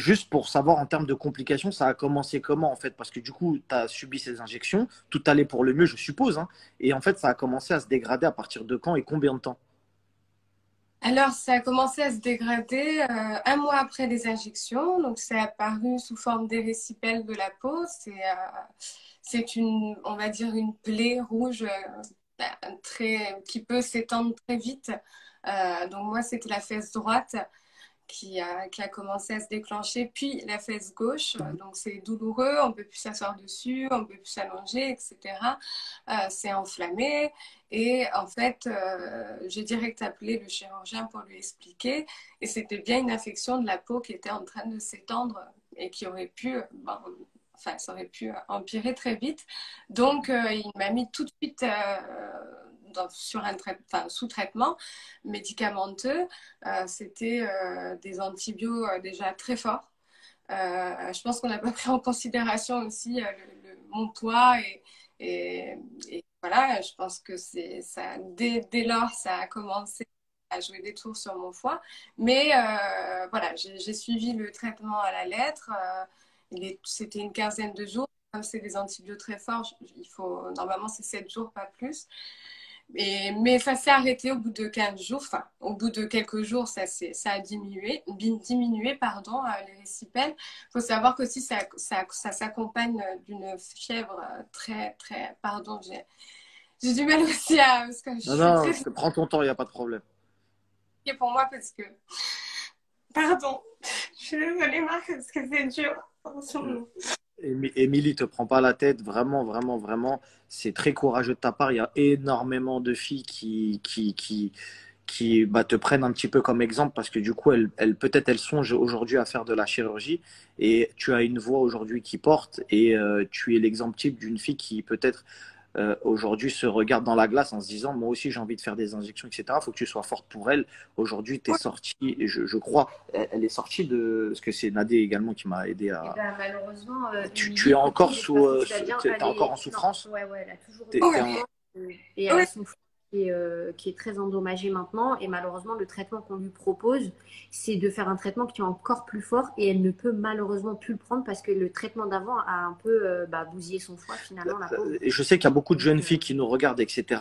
juste pour savoir en termes de complications, ça a commencé comment en fait? Parce que du coup, tu as subi ces injections, tout allait pour le mieux, je suppose, hein, et en fait, ça a commencé à se dégrader à partir de quand et combien de temps? Alors, ça a commencé à se dégrader un mois après les injections. Donc, c'est apparu sous forme d'érysipèle de la peau. C'est une, on va dire, une plaie rouge qui peut s'étendre très vite. Donc, moi, c'était la fesse droite qui a commencé à se déclencher, puis la fesse gauche. Donc c'est douloureux, on ne peut plus s'asseoir dessus, on ne peut plus s'allonger, etc. C'est enflammé. Et en fait, j'ai direct appelé le chirurgien pour lui expliquer. Et c'était bien une infection de la peau qui était en train de s'étendre et qui aurait pu, bon, enfin, ça aurait pu empirer très vite. Donc, il m'a mis tout de suite sur sous traitement médicamenteux. C'était des antibiotiques déjà très forts. Je pense qu'on n'a pas pris en considération aussi mon poids et, et, voilà, je pense que ça, dès lors, ça a commencé à jouer des tours sur mon foie. Mais voilà, j'ai suivi le traitement à la lettre. C'était une quinzaine de jours. Comme c'est des antibiotiques très forts, normalement, c'est 7 jours, pas plus. Mais ça s'est arrêté au bout de 15 jours. Enfin, au bout de quelques jours, ça a diminué pardon, les récipèles. Il faut savoir qu'aussi, ça s'accompagne d'une fièvre très, très... Pardon, j'ai du mal aussi à... Parce que je Non, suis très non, fatiguée prends ton temps, il n'y a pas de problème. pour moi parce que... Pardon. Je suis désolée, Marc, parce que c'est dur en ce moment. Émilie, te prends pas la tête, vraiment, vraiment, vraiment. C'est très courageux de ta part. Il y a énormément de filles qui te prennent un petit peu comme exemple parce que du coup, peut-être elles songent aujourd'hui à faire de la chirurgie et tu as une voix aujourd'hui qui porte et tu es l'exemple type d'une fille qui peut-être aujourd'hui se regarde dans la glace en se disant moi aussi j'ai envie de faire des injections, etc. Il faut que tu sois forte pour elle. Aujourd'hui, tu es sortie, et je crois, elle est sortie de. Parce que c'est Nadé également qui m'a aidé Et à. ben malheureusement, Tu es Émilie, encore parce que tu l'as bien, t'es encore en souffrance? ouais, ouais, elle a toujours eu T'es, des t'es en- souffrances et elle a Ouais. son foie qui est très endommagé maintenant. Et malheureusement, le traitement qu'on lui propose, c'est de faire un traitement qui est encore plus fort et elle ne peut malheureusement plus le prendre parce que le traitement d'avant a un peu bousillé son foie finalement, la pauvre. Et je sais qu'il y a beaucoup de Donc, jeunes filles qui nous regardent, etc.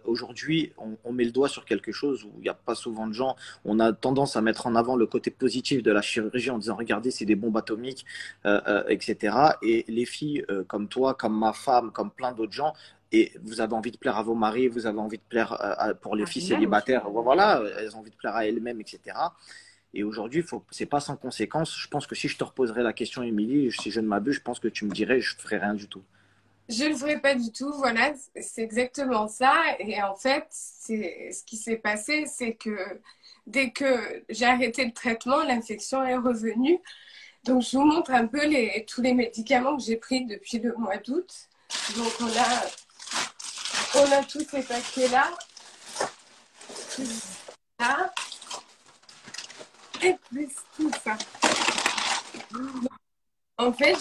Aujourd'hui, on met le doigt sur quelque chose où il n'y a pas souvent de gens. On a tendance à mettre en avant le côté positif de la chirurgie en disant regardez, c'est des bombes atomiques, etc. Et les filles comme toi, comme ma femme, comme plein d'autres gens, et vous avez envie de plaire à vos maris, vous avez envie de plaire pour les à filles vous-même aussi. célibataires, voilà, elles ont envie de plaire à elles-mêmes, etc. Et aujourd'hui, c'est pas sans conséquence. Je pense que si je te reposerais la question, Émilie, si je ne m'abuse, je pense que tu me dirais je ferais rien du tout. Je ne le ferai pas du tout, voilà, c'est exactement ça. Et en fait, ce qui s'est passé, c'est que dès que j'ai arrêté le traitement, l'infection est revenue. Donc, je vous montre un peu tous les médicaments que j'ai pris depuis le mois d'août. Donc, on a tous ces paquets-là, là, et plus tout ça. En fait,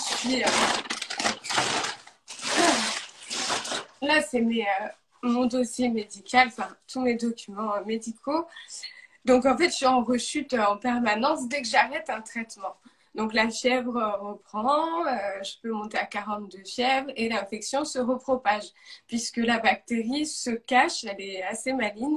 là, c'est mon dossier médical, enfin, tous mes documents médicaux. Donc, en fait, je suis en rechute en permanence dès que j'arrête un traitement. Donc, la fièvre reprend, je peux monter à 42 fièvres et l'infection se repropage puisque la bactérie se cache, elle est assez maligne,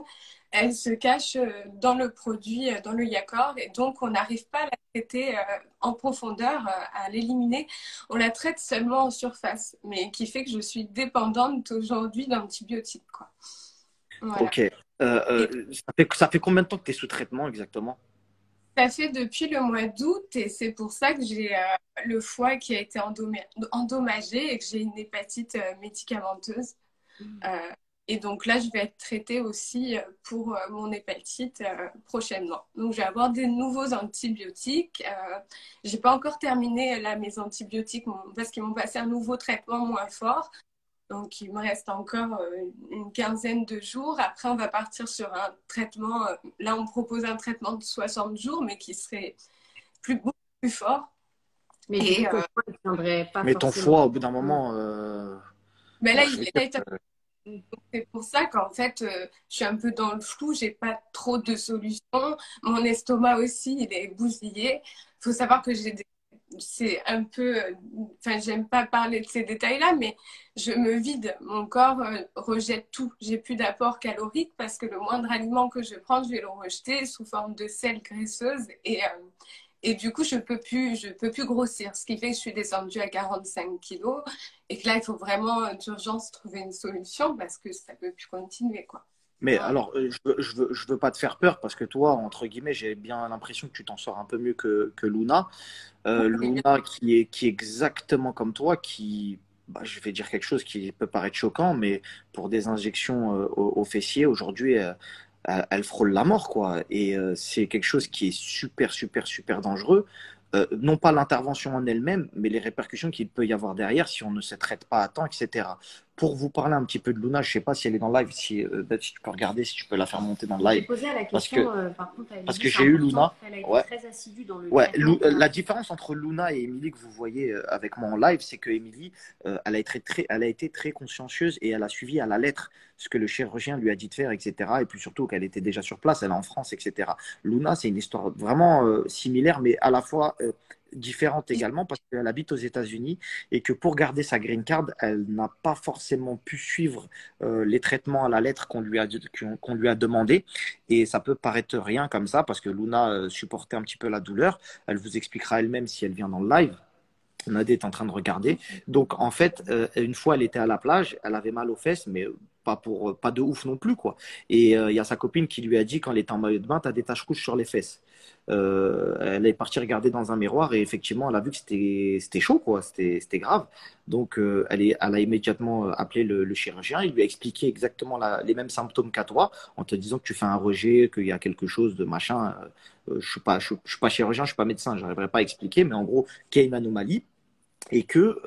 elle se cache dans le produit, dans le Yacord et donc on n'arrive pas à la traiter en profondeur, à l'éliminer. On la traite seulement en surface, mais qui fait que je suis dépendante aujourd'hui d'antibiotiques, quoi. Voilà. Ok. Et Ça fait combien de temps que tu es sous traitement exactement? ça fait depuis le mois d'août et c'est pour ça que j'ai le foie qui a été endommagé et que j'ai une hépatite médicamenteuse. Euh, et donc là, je vais être traitée aussi pour mon hépatite prochainement. Donc je vais avoir des nouveaux antibiotiques. J'ai pas encore terminé là mes antibiotiques parce qu'ils m'ont passé un nouveau traitement moins fort. Donc, il me reste encore une quinzaine de jours. Après, on va partir sur un traitement. Là, on me propose un traitement de 60 jours, mais qui serait beaucoup plus fort. Mais du coup, Et ton foie ne tiendrait pas Mais ton forcément. foie, au bout d'un Mm. moment, mais là, je il veux dire, est c'est pour ça qu'en fait, je suis un peu dans le flou. J'ai pas trop de solutions. Mon estomac aussi, il est bousillé. faut savoir que c'est un peu, enfin, j'aime pas parler de ces détails-là, mais je me vide. Mon corps rejette tout. J'ai plus d'apport calorique parce que le moindre aliment que je prends, je vais le rejeter sous forme de sel graisseuse et du coup, je peux plus grossir. Ce qui fait que je suis descendue à 45 kilos et que là, il faut vraiment d'urgence trouver une solution parce que ça peut plus continuer, quoi. Mais Voilà. alors, je veux pas te faire peur parce que toi, entre guillemets, j'ai bien l'impression que tu t'en sors un peu mieux que Luna. Oui, Luna qui est exactement comme toi, qui, bah, je vais dire quelque chose qui peut paraître choquant, mais pour des injections au fessier, aujourd'hui, elle frôle la mort, quoi. Et c'est quelque chose qui est super, super, super dangereux. Non pas l'intervention en elle-même, mais les répercussions qu'il peut y avoir derrière si on ne se traite pas à temps, etc. Pour vous parler un petit peu de Luna, je sais pas si elle est dans le live, si tu peux regarder, si tu peux la faire monter dans le J'ai live. posé la Parce question, que, par contre, à parce Émilie, que c'est j'ai eu important. Luna. Elle a été Ouais. très assidue dans le Ouais, traitement qu'on a la fait. différence entre Luna et Emily que vous voyez avec moi en live, c'est que Emily, elle a été très consciencieuse et elle a suivi à la lettre ce que le chirurgien lui a dit de faire, etc. Et puis surtout qu'elle était déjà sur place, elle est en France, etc. Luna, c'est une histoire vraiment similaire, mais à la fois différente également parce qu'elle habite aux États-Unis et que pour garder sa green card, elle n'a pas forcément pu suivre les traitements à la lettre qu'on lui a demandé. Et ça peut paraître rien comme ça parce que Luna supportait un petit peu la douleur. Elle vous expliquera elle-même si elle vient dans le live. Nadé est en train de regarder. Donc, en fait, une fois, elle était à la plage, elle avait mal aux fesses, mais pas de ouf non plus, quoi. Et il y a sa copine qui lui a dit, quand elle était en maillot de bain, tu as des taches rouges sur les fesses. Elle est partie regarder dans un miroir et effectivement, elle a vu que c'était chaud, quoi. C'était grave. Donc, elle a immédiatement appelé le chirurgien. Il lui a expliqué exactement les mêmes symptômes qu'à toi, en te disant que tu fais un rejet, qu'il y a quelque chose de machin. Je suis pas chirurgien, je suis pas médecin, j'arriverai pas à expliquer, mais en gros, qu'il y a une anomalie et que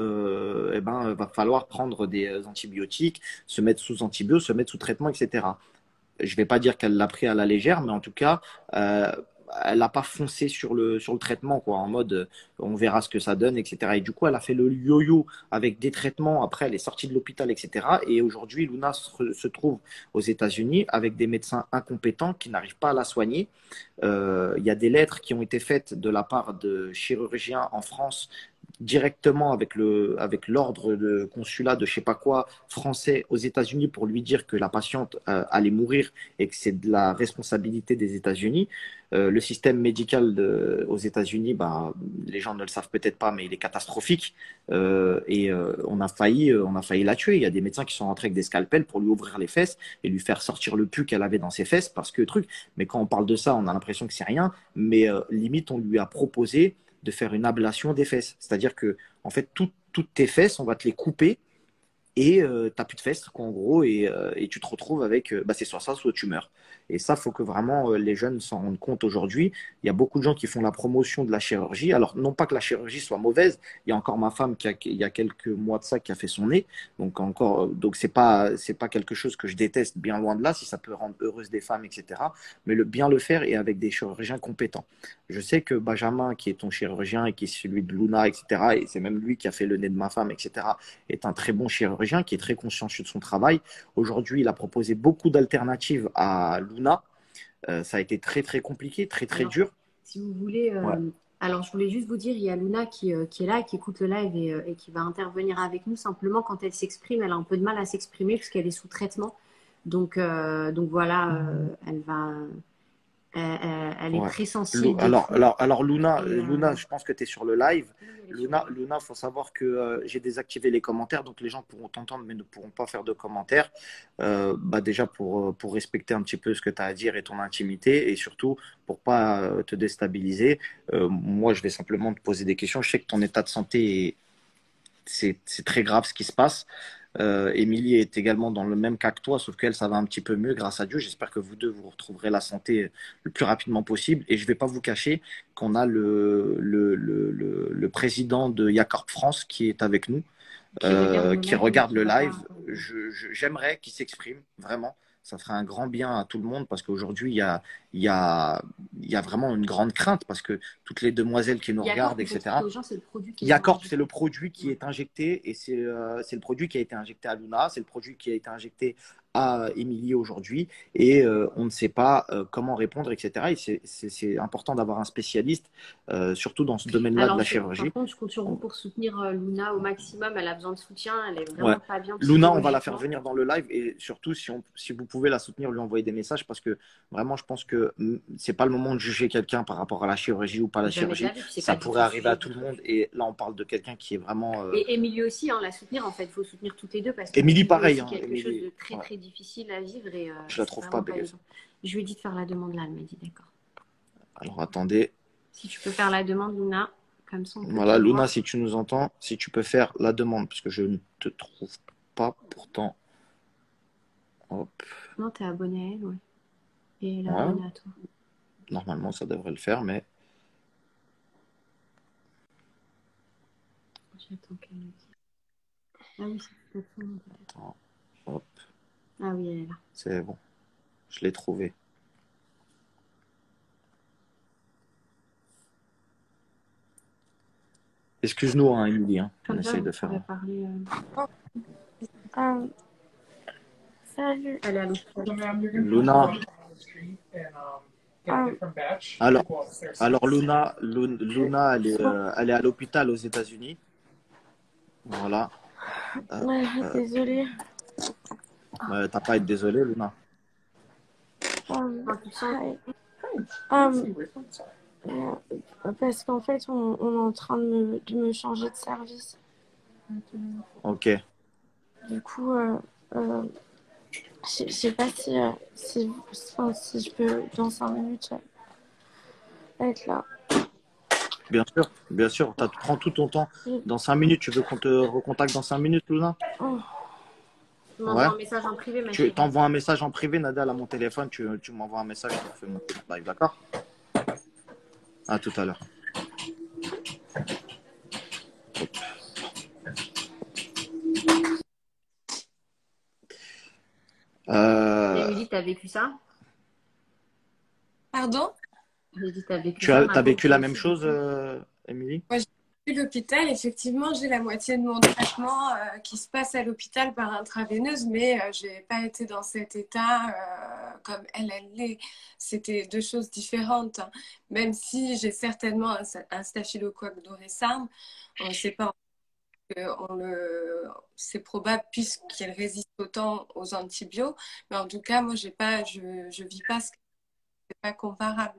eh ben, va falloir prendre des antibiotiques, se mettre sous antibio, se mettre sous traitement, etc. Je vais pas dire qu'elle l'a pris à la légère, mais en tout cas, euh, elle n'a pas foncé sur le traitement, quoi, en mode on verra ce que ça donne, etc. Et du coup, elle a fait le yo-yo avec des traitements. Après, elle est sortie de l'hôpital, etc. Et aujourd'hui, Luna se trouve aux États-Unis avec des médecins incompétents qui n'arrivent pas à la soigner. Il y a des lettres qui ont été faites de la part de chirurgiens en France directement avec l'ordre de consulat de je sais pas quoi français aux États-Unis pour lui dire que la patiente allait mourir et que c'est de la responsabilité des États-Unis. Le système médical aux États-Unis, bah, les gens ne le savent peut-être pas, mais il est catastrophique. On a failli la tuer. Il y a des médecins qui sont rentrés avec des scalpels pour lui ouvrir les fesses et lui faire sortir le pus qu'elle avait dans ses fesses parce que truc. Mais quand on parle de ça, on a l'impression que c'est rien. Mais limite, on lui a proposé de faire une ablation des fesses. C'est-à-dire que, en fait, toutes tes fesses, on va te les couper et t'as plus de fesses, quoi, en gros, et tu te retrouves avec, bah, c'est soit tu meurs. Et ça, faut que vraiment les jeunes s'en rendent compte aujourd'hui. Il y a beaucoup de gens qui font la promotion de la chirurgie. Alors, non pas que la chirurgie soit mauvaise, il y a encore ma femme il y a quelques mois de ça, qui a fait son nez. Donc, encore, donc c'est pas quelque chose que je déteste, bien loin de là, si ça peut rendre heureuse des femmes, etc. Mais bien le faire et avec des chirurgiens compétents. Je sais que Benjamin, qui est ton chirurgien et qui est celui de Luna, etc., et c'est même lui qui a fait le nez de ma femme, etc., est un très bon chirurgien qui est très consciencieux de son travail. Aujourd'hui, il a proposé beaucoup d'alternatives à Luna. Ça a été très, très compliqué, très, très Alors, dur. si vous voulez, Ouais. alors je voulais juste vous dire, il y a Luna qui est là, qui écoute le live et qui va intervenir avec nous. Simplement, quand elle s'exprime, elle a un peu de mal à s'exprimer puisqu'elle est sous traitement. Donc voilà, elle est Ouais. très sensible des Alors, fois. Luna, Et Luna, je pense que tu es sur le live. oui, elle est sur le live. Luna, faut savoir que j'ai désactivé les commentaires, donc les gens pourront t'entendre, mais ne pourront pas faire de commentaires. Bah déjà pour respecter un petit peu ce que tu as à dire et ton intimité, et surtout pour pas te déstabiliser. Moi, je vais simplement te poser des questions. Je sais que ton état de santé c'est très grave ce qui se passe. Émilie est également dans le même cas que toi, sauf qu'elle, ça va un petit peu mieux, grâce à Dieu. J'espère que vous deux, vous retrouverez la santé le plus rapidement possible. Et je ne vais pas vous cacher qu'on a le président de Yacorp France qui est avec nous, qui Et regarde qui le va live. pas. J'aimerais qu'il s'exprime, vraiment. Ça ferait un grand bien à tout le monde parce qu'aujourd'hui, il y a vraiment une grande crainte parce que toutes les demoiselles qui nous Il y a encore, regardent, il faut expliquer etc., aux gens, c'est le produit qui est Yacorp, c'est injecté. le produit qui Ouais. est injecté et c'est le produit qui a été injecté à Luna, c'est le produit qui a été injecté à Émilie aujourd'hui et on ne sait pas comment répondre, etc. Et c'est important d'avoir un spécialiste, surtout dans ce domaine-là de Alors, la par chirurgie. contre, je compte sur vous pour soutenir Luna au maximum. Elle a besoin de soutien. Elle est Ouais. vraiment pas bien Luna, on va la faire psychologiquement. venir dans le live et surtout, si vous pouvez la soutenir, lui envoyer des messages parce que vraiment, je pense que c'est pas le moment de juger quelqu'un par rapport à la chirurgie ou pas la Jamais de la chirurgie. vie, puis c'est Ça pas du tout pourrait le arriver sujet à du tout le tout. monde et là, on parle de quelqu'un qui est vraiment. Et Émilie aussi, hein, la soutenir en fait. Il faut soutenir toutes les deux parce Émilie, qu'Émilie vit pareil. aussi Hein. quelque chose Émilie, de très ouais. très difficile à vivre et Je la c'est trouve pas vraiment pas belle. évident. Je lui ai dit de faire la demande là, elle m'a dit d'accord. Alors, attendez. Si tu peux faire la demande, Luna, comme ça on peut Voilà, te Luna, voir. si tu nous entends, si tu peux faire la demande parce que je ne te trouve pas pourtant. Hop. Non, t'es abonné à elle, ouais. Et elle est Ouais. abonnée à toi. Normalement, ça devrait le faire, mais. J'attends qu'elle le dise. Ah oui, c'est peut-être. Attends. Hop, Ah oui, elle est là. c'est bon. Je l'ai trouvé. Excuse-nous, hein, Émilie. Hein. On Comme ça, essaye vous de faire. pourrez parler. Salut. Elle est à l'hôpital. Luna. Alors, alors Luna, elle est à l'hôpital aux États-Unis. Voilà. Désolée. T'as pas à être désolé, Luna. Quand tu sens. Parce qu'en fait, on est en train de me changer de service. Ok. Du coup, je sais pas si je peux, dans 5 minutes, être là. Bien sûr. Prends tout ton temps. Dans 5 minutes, tu veux qu'on te recontacte dans 5 minutes, Luna? Oh. Tu m'envoies un message en privé, ma chérie. Tu t'envoies un message en privé, Nadal, à mon téléphone. Tu m'envoies un message, je te refais mon live, d'accord? À tout à l'heure. Émilie, t'as vécu ça? Pardon? J'ai dit, t'as vécu Tu ça? as vécu la même chose, Émilie? Moi, j'ai vu l'hôpital. Effectivement, j'ai la moitié de mon traitement qui se passe à l'hôpital par intraveineuse, mais je n'ai pas été dans cet état comme elle l'est. C'était deux choses différentes. Hein. Même si j'ai certainement un staphylocoque aureus, on ne sait pas. C'est probable puisqu'il résiste autant aux antibiotiques, mais en tout cas, moi, je vis pas ce qui n'est pas comparable.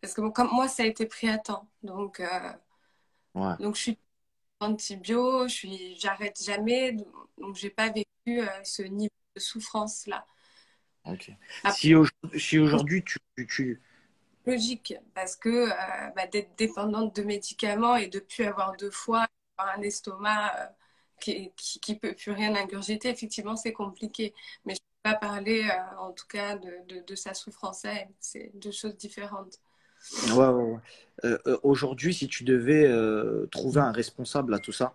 Parce que bon, comme moi, ça a été pris à temps. Ouais. Donc je suis antibio, j'arrête jamais, donc j'ai pas vécu ce niveau de souffrance là. Ok. Après, Si aujourd'hui tu... logique parce que d'être dépendante de médicaments et de plus avoir de foie, avoir un estomac qui peut plus rien ingurgiter, effectivement c'est compliqué. Mais je peux pas parler en tout cas de sa souffrance à elle. C'est deux choses différentes. Ouais. Aujourd'hui, si tu devais trouver un responsable à tout ça,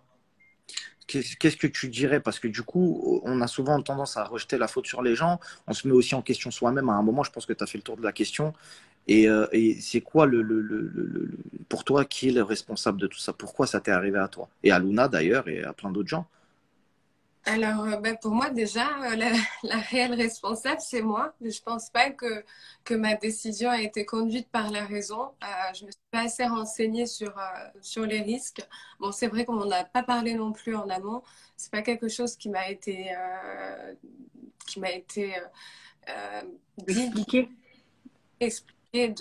qu'est-ce que tu dirais? Parce que du coup, on a souvent tendance à rejeter la faute sur les gens. On se met aussi en question soi-même. À un moment, je pense que tu as fait le tour de la question. Et c'est quoi pour toi qui est le responsable de tout ça? Pourquoi ça t'est arrivé à toi? Et à Luna d'ailleurs, et à plein d'autres gens. Alors, pour moi, déjà, la réelle responsable, c'est moi. Je pense pas que ma décision a été conduite par la raison. Je me suis pas assez renseignée sur les risques. Bon, c'est vrai qu'on n'en a pas parlé non plus en amont. C'est pas quelque chose qui m'a été, dit, expliqué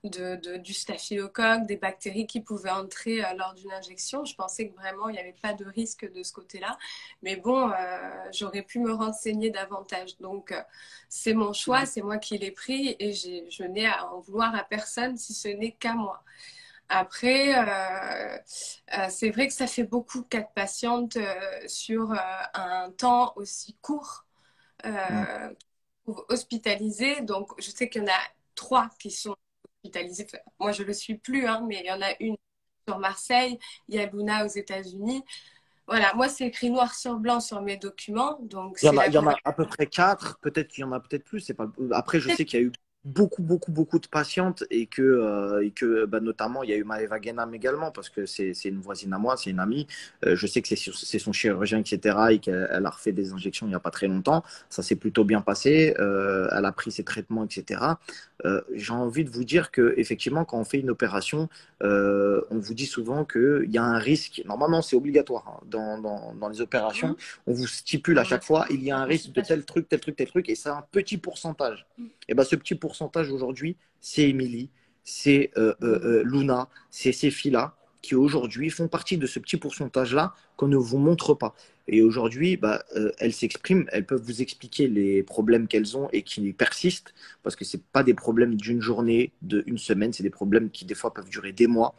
du staphylocoque, des bactéries qui pouvaient entrer lors d'une injection. Je pensais que vraiment, il n'y avait pas de risque de ce côté-là. Mais bon, j'aurais pu me renseigner davantage. Donc, c'est mon choix, c'est moi qui l'ai pris et je n'ai à en vouloir à personne si ce n'est qu'à moi. Après, c'est vrai que ça fait beaucoup 4 patientes sur un temps aussi court hospitalisées. Donc, je sais qu'il y en a 3 qui sont hospitalisées. Enfin, moi, je ne le suis plus, hein, mais il y en a une sur Marseille, il y a Luna aux États-Unis. Voilà, moi, c'est écrit noir sur blanc sur mes documents. Donc, Il y en a à peu près 4. Peut-être qu'il y en a peut-être plus. C'est pas... Après, je sais qu'il y a eu beaucoup de patientes et que bah, notamment, il y a eu Maëva Guénam également parce que c'est une voisine à moi, c'est une amie. Je sais que c'est son chirurgien, etc. et qu'elle a refait des injections il n'y a pas très longtemps. Ça s'est plutôt bien passé. Elle a pris ses traitements, etc. J'ai envie de vous dire que effectivement, quand on fait une opération, on vous dit souvent qu'il y a un risque. Normalement, c'est obligatoire hein, dans les opérations. On vous stipule à chaque fois, il y a un risque de tel truc, tel truc, tel truc, et c'est un petit pourcentage. Et ben, ce petit pourcentage aujourd'hui, c'est Émilie, c'est Luna, c'est ces filles-là qui aujourd'hui font partie de ce petit pourcentage-là qu'on ne vous montre pas. Et aujourd'hui, bah, elles s'expriment, elles peuvent vous expliquer les problèmes qu'elles ont et qui persistent, parce que ce pas des problèmes d'une journée, d'une semaine, c'est des problèmes qui des fois peuvent durer des mois.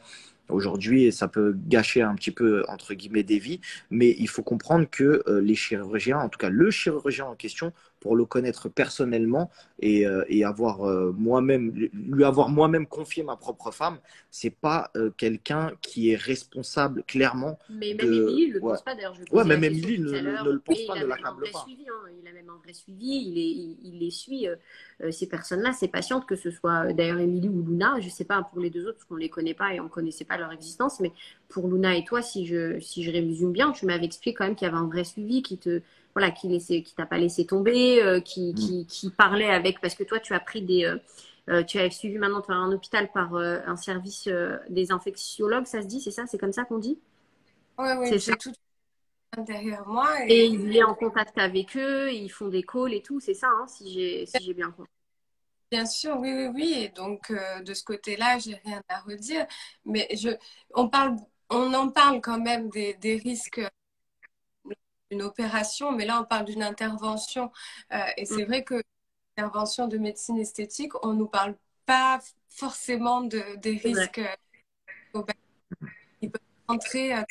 Aujourd'hui, ça peut gâcher un petit peu, entre guillemets, des vies, mais il faut comprendre que les chirurgiens, en tout cas le chirurgien en question, pour le connaître personnellement et avoir moi-même, lui avoir moi-même confié ma propre femme, c'est pas quelqu'un qui est responsable clairement Mais même de. Émilie ne le Ouais, pense pas. D'ailleurs, je lui ouais, posais la même question Émilie tout à ne l'heure. le pense Et pas, il ne a même un l'accable vrai pas. suivi. Hein. Il a même un vrai suivi. Il les suit, ces personnes-là, ces patientes, que ce soit d'ailleurs Émilie ou Luna. Je ne sais pas pour les deux autres, parce qu'on ne les connaît pas et on ne connaissait pas leur existence. Mais pour Luna et toi, si je résume bien, tu m'avais expliqué quand même qu'il y avait un vrai suivi voilà, qui t'a pas laissé tomber, Mm. qui parlait avec, parce que toi, tu as pris tu as suivi maintenant un hôpital par un service des infectiologues, ça se dit, c'est ça? C'est comme ça qu'on dit? Oui, oui, C'est ça. j'ai tout derrière moi Et et il est en contact avec eux, ils font des calls et tout, c'est ça, hein, si j'ai bien compris. bien sûr, oui, oui, oui. Et donc, de ce côté-là, j'ai rien à redire. Mais on parle, on en parle quand même des risques d'une opération, mais là, on parle d'une intervention. Et Mm. c'est vrai que l'intervention de médecine esthétique, on ne nous parle pas forcément des C'est vrai. risques qui peuvent entrer au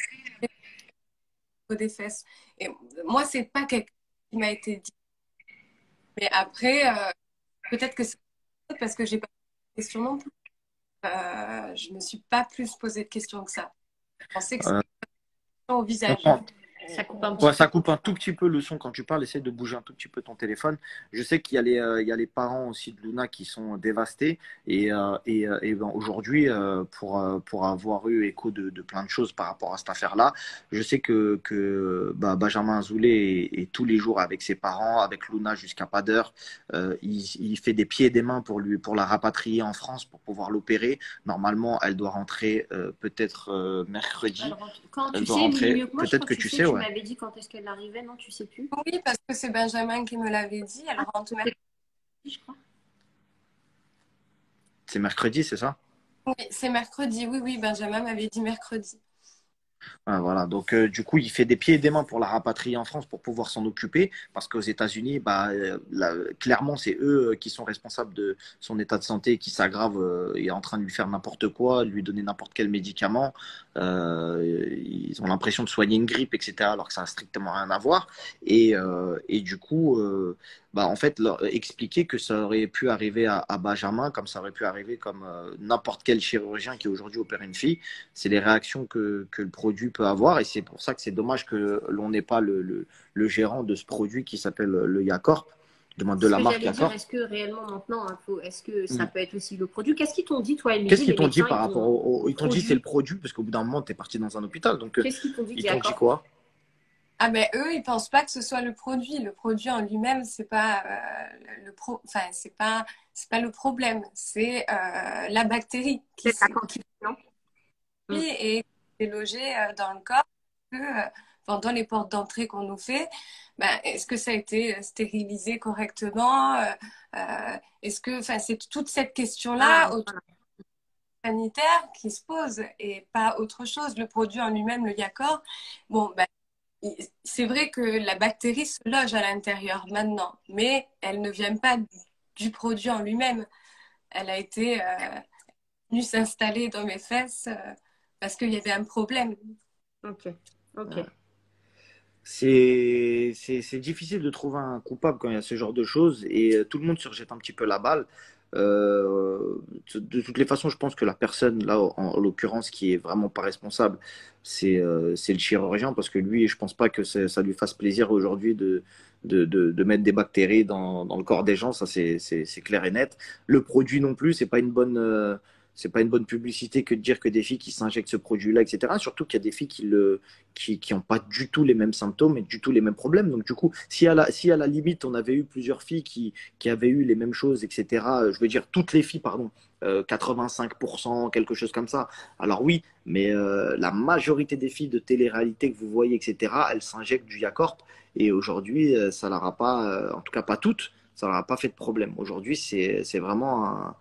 niveau des fesses. Et moi, c'est pas quelque chose qui m'a été dit. Mais après, peut-être que c'est parce que j'ai pas de questions non plus. Je me suis pas plus posé de questions que ça. Je pensais que c'était Euh, au on visage. prend- Ça coupe un petit Ouais, peu. ça coupe un tout petit peu le son quand tu parles. Essaie de bouger un tout petit peu ton téléphone. Je sais qu'il y a il y a les parents aussi de Luna qui sont dévastés. Et ben, aujourd'hui, pour avoir eu écho de plein de choses par rapport à cette affaire-là, je sais que bah, Benjamin Azoulay est tous les jours avec ses parents, avec Luna jusqu'à pas d'heure. Il fait des pieds et des mains pour la rapatrier en France pour pouvoir l'opérer. Normalement, elle doit rentrer peut-être mercredi. Alors, quand Elle tu doit sais, Émilie, rentrer. mieux que moi, je Peut-être crois que que tu tu sais, sais, tu ouais. m'avais dit quand est-ce qu'elle arrivait, non, tu sais plus? Oui, parce que c'est Benjamin qui me l'avait dit. Elle Ah, rentre c'est mercredi, je crois. C'est mercredi, c'est ça? Oui, c'est mercredi. Oui, oui, Benjamin m'avait dit mercredi. Ah, voilà, donc du coup, il fait des pieds et des mains pour la rapatrier en France pour pouvoir s'en occuper, parce qu'aux États-Unis, bah, clairement, c'est eux qui sont responsables de son état de santé qui s'aggrave et est en train de lui faire n'importe quoi, de lui donner n'importe quel médicament. Ils ont l'impression de soigner une grippe, etc., alors que ça n'a strictement rien à voir. Et du coup, bah, en fait, leur expliquer que ça aurait pu arriver à Benjamin, comme ça aurait pu arriver comme n'importe quel chirurgien qui aujourd'hui opère une fille, c'est les réactions que le produit peut avoir. Et c'est pour ça que c'est dommage que l'on n'ait pas le gérant de ce produit qui s'appelle le Yacorp, de Ce la que marque j'allais dire, Yacorp. est-ce que réellement maintenant, est-ce que ça Mm. peut être aussi le produit? Qu'est-ce qu'ils t'ont dit, toi, Qu'est-ce Émilie, qu'ils les t'ont dit médecins, par rapport au Ils t'ont dit c'est le produit? produit, parce qu'au bout d'un moment, tu es parti dans un hôpital. Donc, Qu'est-ce qu'ils t'ont dit ils du t'ont dit accord? quoi? Ah ben eux, ils pensent pas que ce soit le produit. Le produit en lui-même, c'est pas enfin c'est pas le problème. C'est la bactérie C'est la quantité, non? Mm. est logée dans le corps. Que, pendant les portes d'entrée qu'on nous fait, ben, est-ce que ça a été stérilisé correctement? Est-ce que, enfin, c'est toute cette Ah, question-là autour voilà. sanitaire qui se pose et pas autre chose. Le produit en lui-même, le Yacore, bon, ben, c'est vrai que la bactérie se loge à l'intérieur maintenant, mais elle ne vient pas du produit en lui-même. Elle a été venue s'installer dans mes fesses parce qu'il y avait un problème. Ok, ok. C'est difficile de trouver un coupable quand il y a ce genre de choses et tout le monde se rejette un petit peu la balle. De toutes les façons, je pense que la personne, là, en l'occurrence, qui est vraiment pas responsable, c'est le chirurgien, parce que lui, je pense pas que ça lui fasse plaisir aujourd'hui de mettre des bactéries dans le corps des gens, ça c'est clair et net. Le produit non plus, c'est pas une bonne publicité que de dire que des filles qui s'injectent ce produit-là, etc. Surtout qu'il y a des filles qui ont pas du tout les mêmes symptômes et du tout les mêmes problèmes. Donc du coup, si à la limite on avait eu plusieurs filles qui avaient eu les mêmes choses, etc. Je veux dire toutes les filles, pardon, 85%, quelque chose comme ça. Alors oui, mais la majorité des filles de télé-réalité que vous voyez, etc., elles s'injectent du Yacorp. Et aujourd'hui, ça leur a pas, en tout cas pas toutes, ça leur a pas fait de problème. Aujourd'hui, c'est vraiment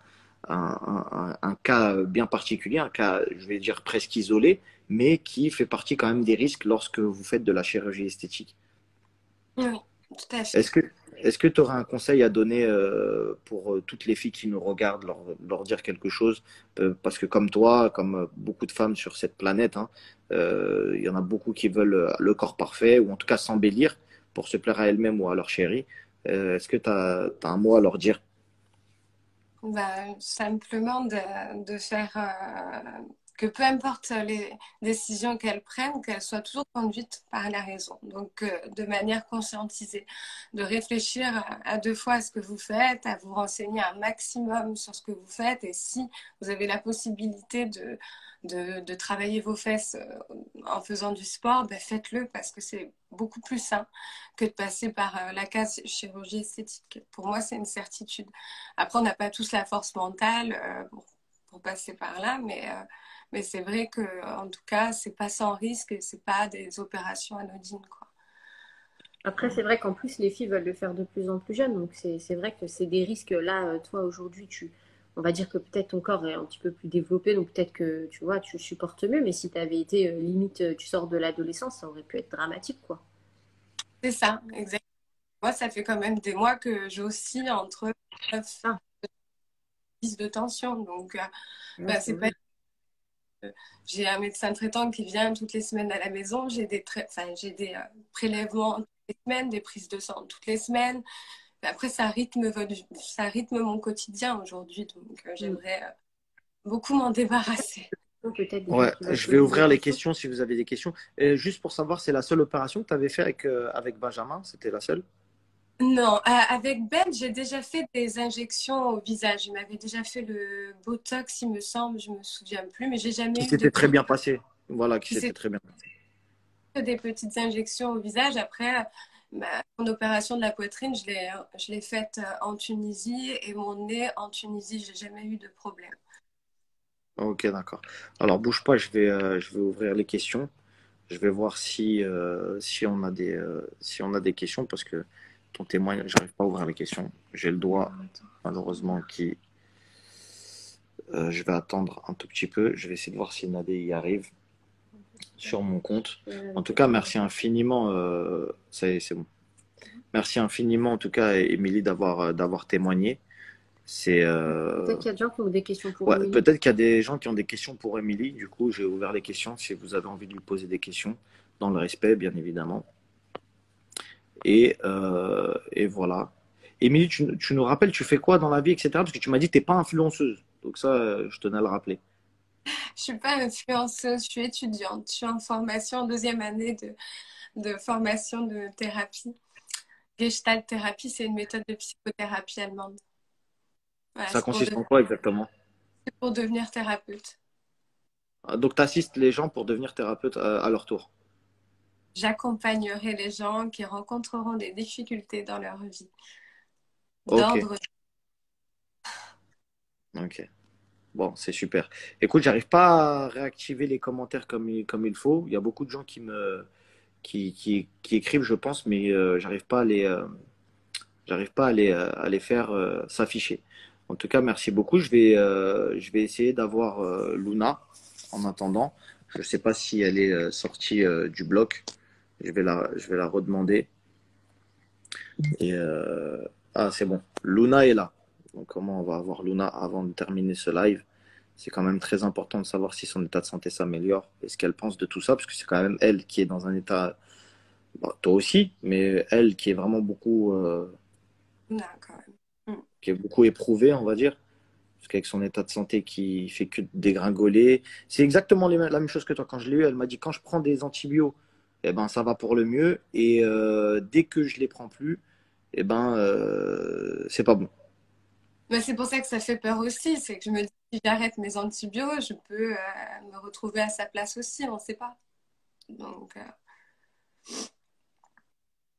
un cas bien particulier, un cas, je vais dire presque isolé, mais qui fait partie quand même des risques lorsque vous faites de la chirurgie esthétique. Oui, tout à fait. Est-ce que est-ce que tu aurais un conseil à donner pour toutes les filles qui nous regardent, leur dire quelque chose? Parce que comme toi, comme beaucoup de femmes sur cette planète, hein, il y en a beaucoup qui veulent le corps parfait, ou en tout cas s'embellir pour se plaire à elles-mêmes ou à leur chérie. Est-ce que tu as un mot à leur dire? Bah, simplement de faire que peu importe les décisions qu'elles prennent, qu'elles soient toujours conduites par la raison. Donc, de manière conscientisée, de réfléchir à deux fois à ce que vous faites, à vous renseigner un maximum sur ce que vous faites. Et si vous avez la possibilité de travailler vos fesses en faisant du sport, ben faites-le parce que c'est beaucoup plus sain que de passer par la case chirurgie esthétique. Pour moi, c'est une certitude. Après, on n'a pas tous la force mentale pour passer par là, mais c'est vrai que en tout cas, c'est pas sans risque et c'est pas des opérations anodines, quoi. Après, c'est vrai qu'en plus, les filles veulent le faire de plus en plus jeunes. Donc, c'est vrai que c'est des risques. Là, toi, aujourd'hui, on va dire que peut-être ton corps est un petit peu plus développé. Donc, peut-être que, tu vois, tu supportes mieux. Mais si tu avais été limite, tu sors de l'adolescence, ça aurait pu être dramatique, quoi. C'est ça, exactement. Moi, ça fait quand même des mois que j'oscille entre 9 Ah, et 10 de tension. Donc, ouais, bah, c'est c'est pas. vrai. J'ai un médecin traitant qui vient toutes les semaines à la maison. J'ai des prélèvements toutes les semaines, des prises de sang toutes les semaines. Mais après, ça rythme mon quotidien aujourd'hui. Donc, Mm. j'aimerais beaucoup m'en débarrasser. Donc, peut-être des Ouais, je vais dermatologistes, des ouvrir les patients. questions si vous avez des questions. Et juste pour savoir, c'est la seule opération que tu avais fait avec Benjamin? C'était la seule? Non, avec Ben, j'ai déjà fait des injections au visage. Il m'avait déjà fait le Botox, il me semble, je me souviens plus, mais j'ai Qui jamais eu de s'était très problème. bien passé. Voilà, qui Si s'était c'est très bien passé. que des petites injections au visage, après, mon opération de la poitrine, je l'ai faite en Tunisie et mon nez en Tunisie, j'ai jamais eu de problème. Ok, d'accord. Alors, bouge pas, je vais ouvrir les questions. Je vais voir si on a si on a des questions, parce que ton témoignage, j'arrive pas à ouvrir les questions. J'ai le doigt, malheureusement, qui. Je vais attendre un tout petit peu. Je vais essayer de voir si Nadé y arrive sur mon compte. En tout cas, merci infiniment. Ça y est, c'est bon. Merci infiniment, en tout cas, Émilie, d'avoir témoigné. C'est Peut-être qu'il y a des gens qui ont des questions pour ouais, Émilie. peut-être qu'il y a des gens qui ont des questions pour Émilie. Du coup, j'ai ouvert les questions si vous avez envie de lui poser des questions, dans le respect, bien évidemment. Et voilà. Émilie, tu nous rappelles, tu fais quoi dans la vie, etc. Parce que tu m'as dit que tu n'es pas influenceuse. Donc ça, je tenais à le rappeler. Je suis pas influenceuse, je suis étudiante. Je suis en formation, en deuxième année de formation de thérapie. Gestalt thérapie, c'est une méthode de psychothérapie allemande. Voilà, Ça consiste en quoi exactement? c'est pour devenir thérapeute. Donc, tu assistes les gens pour devenir thérapeute à leur tour. J'accompagnerai les gens qui rencontreront des difficultés dans leur vie Ok, d'ordre. ok. Bon, c'est super. Écoute, j'arrive pas à réactiver les commentaires comme il faut. Il y a beaucoup de gens qui écrivent, je pense, mais j'arrive pas à les faire s'afficher. En tout cas, merci beaucoup. Je vais essayer d'avoir Luna en attendant. Je sais pas si elle est sortie du bloc. Je vais la redemander. Et ah, c'est bon. Luna est là. Donc, comment on va avoir Luna avant de terminer ce live? C'est quand même très important de savoir si son état de santé s'améliore et ce qu'elle pense de tout ça, parce que c'est quand même elle qui est dans un état, bon, toi aussi, mais elle qui est vraiment beaucoup Non, quand même. qui est beaucoup éprouvée, on va dire. Parce qu'avec son état de santé qui fait que dégringoler. C'est exactement la même chose que toi. Quand je l'ai eu, elle m'a dit quand je prends des antibiotiques, eh ben, ça va pour le mieux. Et dès que je les prends plus, eh ben, c'est pas bon. Mais c'est pour ça que ça fait peur aussi. C'est que je me dis, si j'arrête mes antibiotiques, je peux me retrouver à sa place aussi. On ne sait pas. Donc,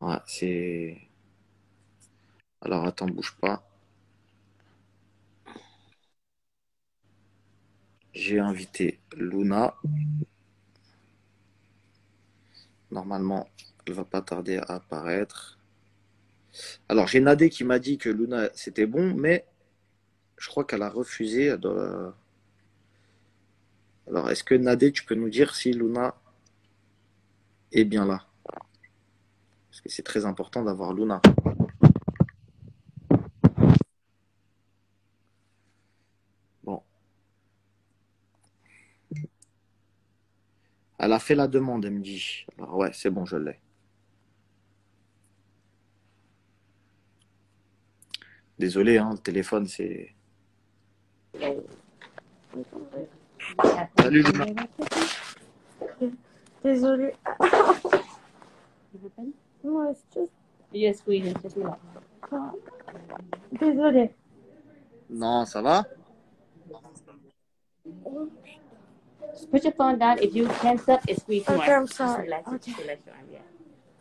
Ouais, c'est. Alors attends, bouge pas. J'ai invité Luna. Normalement, elle va pas tarder à apparaître. Alors, j'ai Nadé qui m'a dit que Luna, c'était bon, mais je crois qu'elle a refusé. Alors, est-ce que Nadé, tu peux nous dire si Luna est bien là? Parce que c'est très important d'avoir Luna. Bon, elle a fait la demande, elle me dit. Alors, ouais, c'est bon, je l'ai. Désolé, hein, le téléphone, c'est. Salut Luna. Désolée. Everything? No, it's just... You're squeezing, just relax. Désolée. Non, ça va? Just put your phone down. If you tense up, it squeezes more. Okay, I'm Just sorry. relax, Okay. just relax your arm, yeah.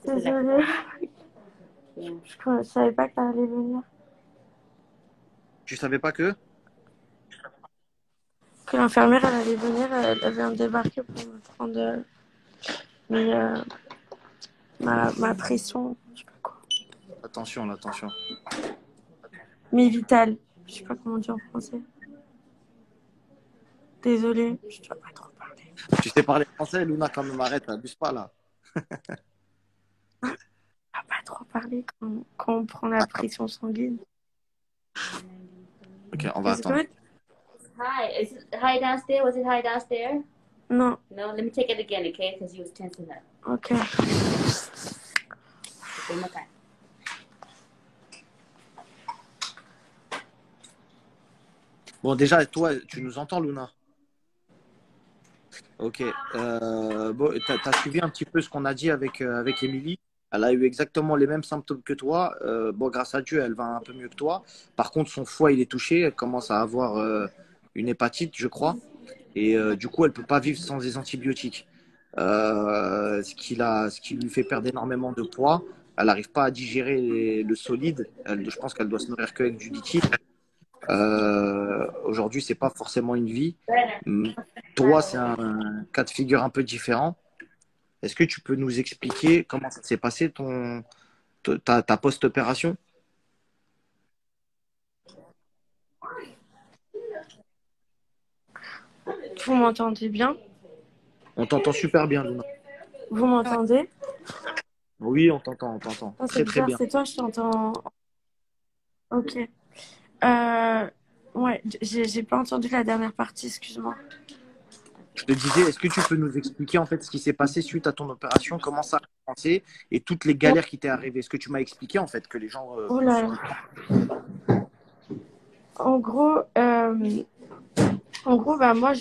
Just relax. Désolée. Yeah. Je savais pas qu'elle allait venir. Tu savais pas que? Que l'infirmière, elle allait venir, elle vient de débarquer pour me prendre ma pression, je sais pas quoi. Attention, là, attention. Mi vitale, je sais pas comment dire en français. Désolée, je dois pas trop parler. Tu sais parler français, Luna, quand même, arrête, abuse pas là. Je dois pas trop parler quand on prend la pression sanguine. Ok, on va Is it attendre. good? Hi, is it high downstairs? Was it high downstairs? Non, No, let me take it again, okay? Because you was tensing up. ok. One more time. Bon, déjà, toi, tu nous entends, Luna? Ok. Bon, t'as suivi un petit peu ce qu'on a dit avec Émilie. Elle a eu exactement les mêmes symptômes que toi. Bon, grâce à Dieu, elle va un peu mieux que toi. Par contre, son foie, il est touché. Elle commence à avoir une hépatite, je crois. Et du coup, elle peut pas vivre sans des antibiotiques. Ce qui lui fait perdre énormément de poids. Elle n'arrive pas à digérer le solide. Je pense qu'elle doit se nourrir qu'avec du liquide. Aujourd'hui, c'est pas forcément une vie. Toi, c'est un cas de figure un peu différent. Est-ce que tu peux nous expliquer comment ça s'est passé ta post-opération? Vous m'entendez bien? On t'entend super bien, Luna. Vous m'entendez? Oui, on t'entend, on t'entend. Oh, Très, c'est très bizarre, bien. c'est toi, je t'entends. Ok. Ouais, j'ai pas entendu la dernière partie, excuse-moi. Je te disais, est-ce que tu peux nous expliquer en fait ce qui s'est passé suite à ton opération, comment ça a commencé et toutes les galères qui t'est arrivées? Est-ce que tu m'as expliqué en fait que les gens Oh là là. En gros, bah moi,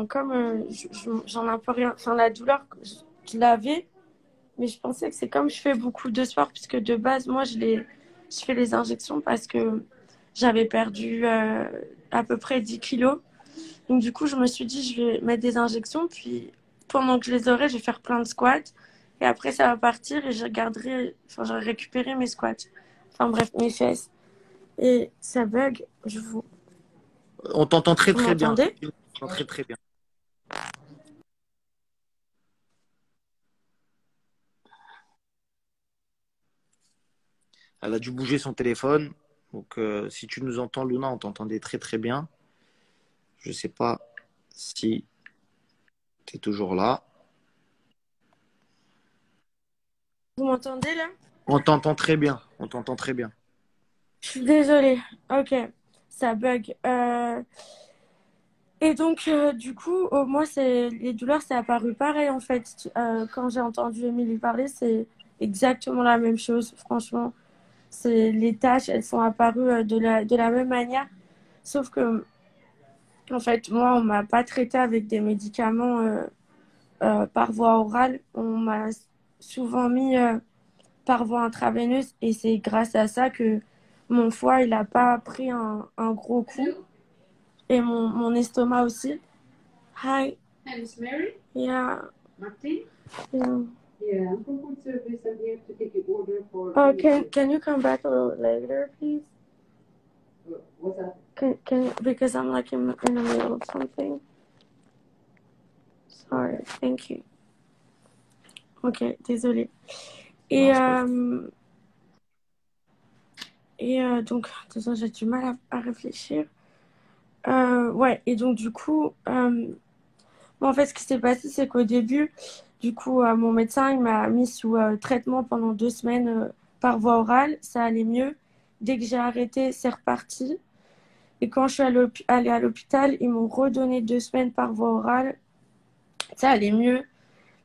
comme j'en ai un peu rien, enfin la douleur, je l'avais, mais je pensais que c'est comme je fais beaucoup de sport, puisque de base, moi, je fais les injections parce que j'avais perdu à peu près 10 kilos. Donc du coup, je me suis dit, je vais mettre des injections, puis pendant que je les aurai, je vais faire plein de squats. Et après, ça va partir et j'aurai récupéré mes squats. Enfin bref, mes fesses. Et ça bug. On t'entend très Vous très bien. m'entendez? On t'entend très très bien. Elle a dû bouger son téléphone. Donc si tu nous entends, Luna, on t'entendait très très bien. Je sais pas si tu es toujours là. Vous m'entendez là? On t'entend très bien. On t'entend très bien. Je suis désolée. Ok, ça bug. Et donc, du coup, moi, les douleurs, c'est apparu pareil en fait. Quand j'ai entendu Émilie parler, c'est exactement la même chose, franchement. les taches, elles sont apparues de la même manière. Sauf que, en fait, moi, on m'a pas traité avec des médicaments par voie orale. On m'a souvent mis par voie intraveineuse et c'est grâce à ça que mon foie, il a pas pris un gros coup et mon estomac aussi. Hi. Hi, Miss Mary? Yeah. Martin? Yeah. Yeah, I'm from food service. I'm here to take your order for... Oh, can you come back a little later, please? What's that? Because I'm like in the middle of something. Sorry, thank you. Ok, désolée. Et, donc, désolé, j'ai du mal à réfléchir. Ouais, et donc du coup, bon, en fait, ce qui s'est passé, c'est qu'au début, du coup, mon médecin, il m'a mis sous traitement pendant 2 semaines par voie orale. Ça allait mieux. Dès que j'ai arrêté, c'est reparti. Et quand je suis allée à l'hôpital, ils m'ont redonné 2 semaines par voie orale. Ça allait mieux.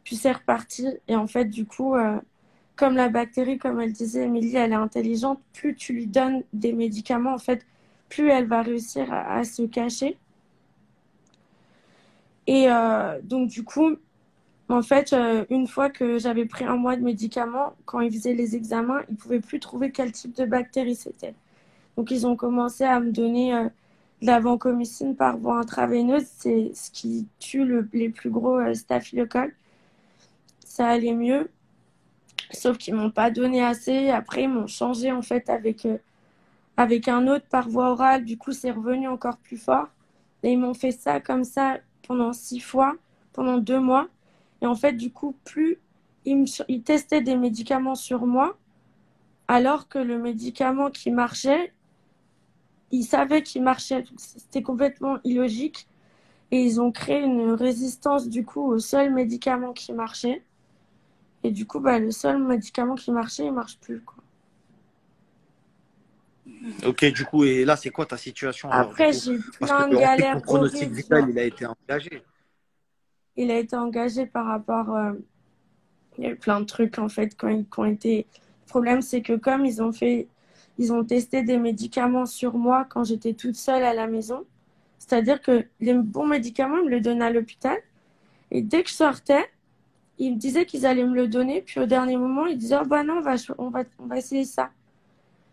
Puis c'est reparti. Et en fait, du coup, comme la bactérie, comme elle disait, Émilie, elle est intelligente. Plus tu lui donnes des médicaments, en fait, plus elle va réussir à se cacher. Et donc, du coup, en fait, une fois que j'avais pris 1 mois de médicaments, quand ils faisaient les examens, ils ne pouvaient plus trouver quel type de bactérie c'était. Donc, ils ont commencé à me donner de la vancomycine par voie intraveineuse. C'est ce qui tue les plus gros staphylocoques. Ça allait mieux, sauf qu'ils ne m'ont pas donné assez. Après, ils m'ont changé en fait avec un autre par voie orale. Du coup, c'est revenu encore plus fort. Et ils m'ont fait ça comme ça pendant 6 fois, pendant 2 mois. Et en fait, du coup, plus ils testaient des médicaments sur moi, alors que le médicament qui marchait, ils savaient qu'il marchait. C'était complètement illogique. Et ils ont créé une résistance, du coup, au seul médicament qui marchait. Et du coup, bah, le seul médicament qui marchait, il ne marche plus, quoi. Ok, du coup, et là, c'est quoi ta situation alors, du Après, coup? j'ai eu Parce plein de qu'on sait que ton galères pronostic horribles. vital, il a été engagé. Il a été engagé par rapport... il y a eu plein de trucs, en fait, qui ont été... Le problème, c'est que comme ils ont testé des médicaments sur moi quand j'étais toute seule à la maison, c'est-à-dire que les bons médicaments, ils me le donnaient à l'hôpital. Et dès que je sortais, ils me disaient qu'ils allaient me le donner. Puis au dernier moment, ils disaient, oh bah non, on va essayer ça.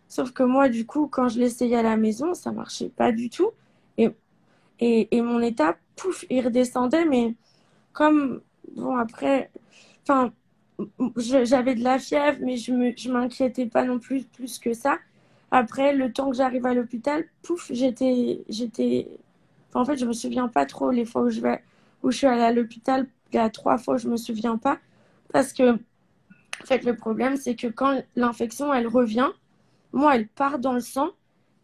Sauf que moi, du coup, quand je l'essayais à la maison, ça marchait pas du tout. Et mon état, pouf, il redescendait. Mais comme, bon, après, enfin, j'avais de la fièvre, mais je m'inquiétais pas non plus que ça. Après, le temps que j'arrive à l'hôpital, pouf, enfin, en fait, je me souviens pas trop les fois où je suis allée à l'hôpital. Il y a 3 fois où je me souviens pas. Parce que, en fait, le problème, c'est que quand l'infection, elle revient, moi, elle part dans le sang.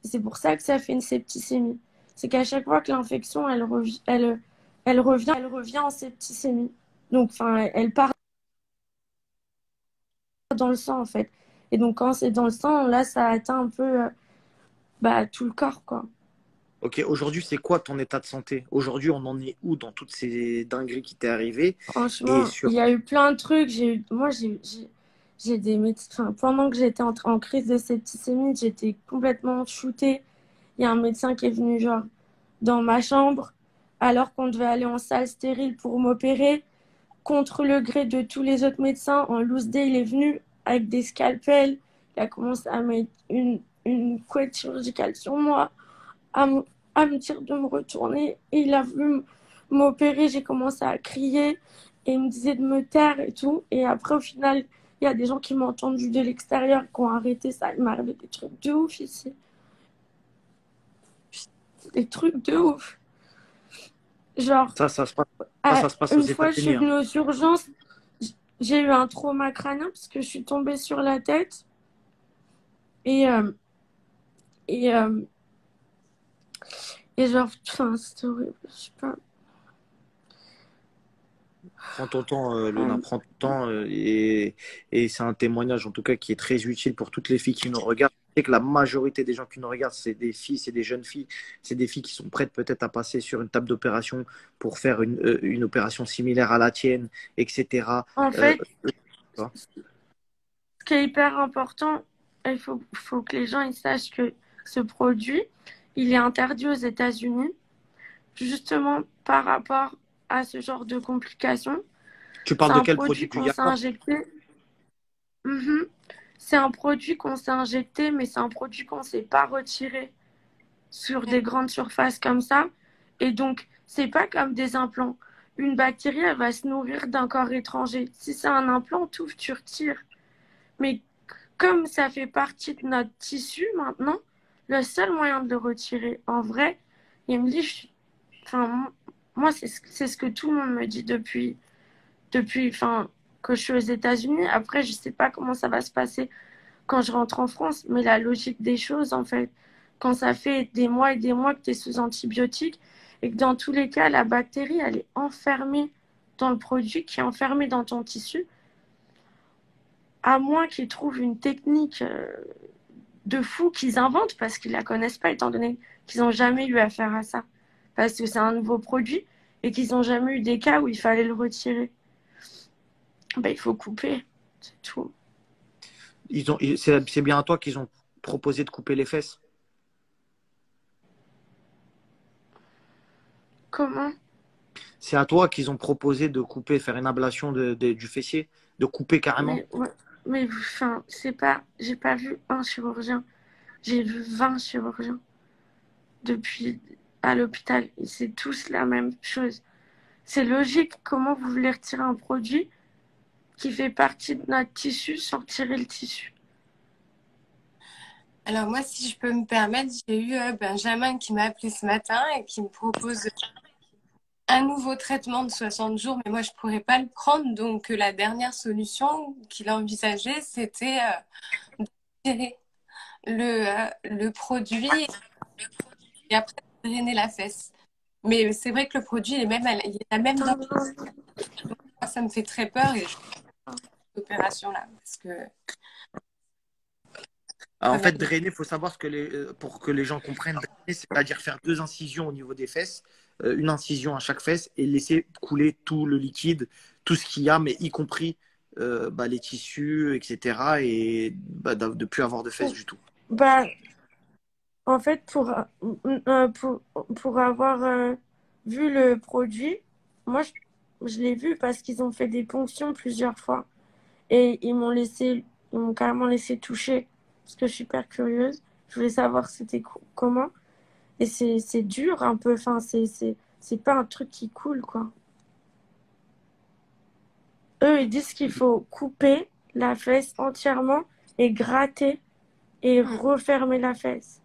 Et c'est pour ça que ça fait une septicémie. C'est qu'à chaque fois que l'infection, elle revient en septicémie. Donc, enfin, elle part dans le sang, en fait. Et donc, quand c'est dans le sang, là, ça atteint un peu bah, tout le corps, quoi. Ok, aujourd'hui, c'est quoi ton état de santé? Aujourd'hui, on en est où dans toutes ces dingueries qui t'est arrivées? Et Franchement, il sur... y a eu plein de trucs. Moi, j'ai des médecins. Enfin, pendant que j'étais en crise de septicémie, j'étais complètement shootée. Il y a un médecin qui est venu, genre, dans ma chambre, alors qu'on devait aller en salle stérile pour m'opérer. Contre le gré de tous les autres médecins, en loose day, il est venu avec des scalpels. Il a commencé à mettre une couette chirurgicale sur moi, à, m- à me dire de me retourner. Et il a voulu m'opérer. J'ai commencé à crier et il me disait de me taire et tout. Et après, au final, il y a des gens qui m'ont entendu de l'extérieur, qui ont arrêté ça. Il m'est arrivé des trucs de ouf ici. Des trucs de ouf. Genre, Ça se passe, ça se passe aux une fois, je suis États-Unis, hein. venue aux urgences. J'ai eu un trauma crânien parce que je suis tombée sur la tête. Et, et, euh, et genre, enfin, c'était horrible. Je sais pas. Prends ton temps, Luna, Euh, prends ton temps. Et c'est un témoignage, en tout cas, qui est très utile pour toutes les filles qui nous regardent. Je sais que la majorité des gens qui nous regardent, c'est des filles, c'est des jeunes filles. C'est des filles qui sont prêtes peut-être à passer sur une table d'opération pour faire une opération similaire à la tienne, etc. en Euh, fait, tu vois. ce qui est hyper important, faut que les gens ils sachent que ce produit, il est interdit aux États-Unis, justement par rapport à ce genre de complications. Tu C'est parles de un quel produit? produit Du qu'on s'est Yakult? injecté. Mhm. C'est un produit qu'on s'est injecté, mais c'est un produit qu'on ne s'est pas retiré sur des grandes surfaces comme ça. Et donc, c'est pas comme des implants. Une bactérie, elle va se nourrir d'un corps étranger. Si c'est un implant, tu retires. Mais comme ça fait partie de notre tissu maintenant, le seul moyen de le retirer, en vrai, il me dit, enfin, moi, c'est ce que tout le monde me dit enfin, que je suis aux États-Unis. Après, je sais pas comment ça va se passer quand je rentre en France, mais la logique des choses, en fait, quand ça fait des mois et des mois que tu es sous antibiotiques et que dans tous les cas, la bactérie, elle est enfermée dans le produit, qui est enfermé dans ton tissu, à moins qu'ils trouvent une technique de fou qu'ils inventent parce qu'ils la connaissent pas, étant donné qu'ils n'ont jamais eu affaire à ça, parce que c'est un nouveau produit et qu'ils n'ont jamais eu des cas où il fallait le retirer. Ben, il faut couper, c'est tout. C'est bien à toi qu'ils ont proposé de couper les fesses? Comment? C'est à toi qu'ils ont proposé de couper, faire une ablation du fessier, de couper carrément? Ouais, mais enfin, c'est pas, j'ai pas vu un chirurgien, j'ai vu 20 chirurgiens depuis à l'hôpital. Et c'est tous la même chose. C'est logique. Comment vous voulez retirer un produit qui fait partie de notre tissu sans retirer le tissu? Alors moi, si je peux me permettre, j'ai eu Benjamin qui m'a appelé ce matin et qui me propose un nouveau traitement de 60 jours, mais moi, je ne pourrais pas le prendre. Donc, la dernière solution qu'il a envisagée, c'était de tirer le produit et après drainer la fesse. Mais c'est vrai que le produit, il est la même dans moi, ça me fait très peur et je fais cette opération-là parce que En ça va. fait, drainer, il faut savoir pour que les gens comprennent, drainer, c'est-à-dire faire 2 incisions au niveau des fesses, une incision à chaque fesse et laisser couler tout le liquide, tout ce qu'il y a, mais y compris les tissus, etc. Et de ne plus avoir de fesses du tout. Bah, en fait, pour avoir vu le produit, moi, je l'ai vu parce qu'ils ont fait des ponctions plusieurs fois. Et ils m'ont carrément laissé toucher parce que je suis hyper curieuse. Je voulais savoir c'était comment. Et c'est dur un peu. Enfin, c'est pas un truc qui coule, quoi. Eux, ils disent qu'il faut couper la fesse entièrement et gratter et refermer la fesse.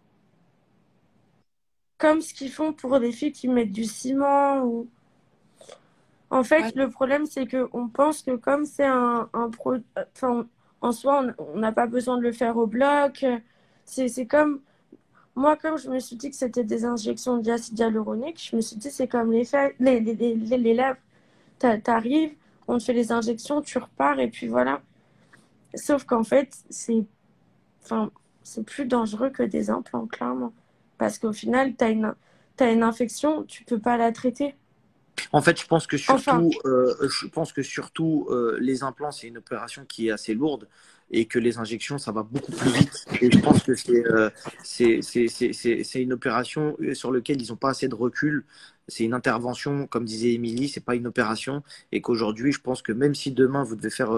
Comme ce qu'ils font pour des filles qui mettent du ciment ou... En fait, Ouais. le problème, c'est qu'on pense que comme c'est un produit... Enfin, en soi, on n'a pas besoin de le faire au bloc. C'est comme... Moi, comme je me suis dit que c'était des injections d'acide hyaluronique, je me suis dit c'est comme les lèvres. T'arrives, on te fait les injections, tu repars et puis voilà. Sauf qu'en fait, enfin, c'est plus dangereux que des implants, clairement. Parce qu'au final, t'as une infection, tu peux pas la traiter. En fait, je pense que Enfin, surtout, les implants, c'est une opération qui est assez lourde et que les injections, ça va beaucoup plus vite. Et je pense que c'est une opération sur laquelle ils n'ont pas assez de recul. C'est une intervention, comme disait Émilie, c'est pas une opération. Et qu'aujourd'hui, je pense que même si demain vous devez faire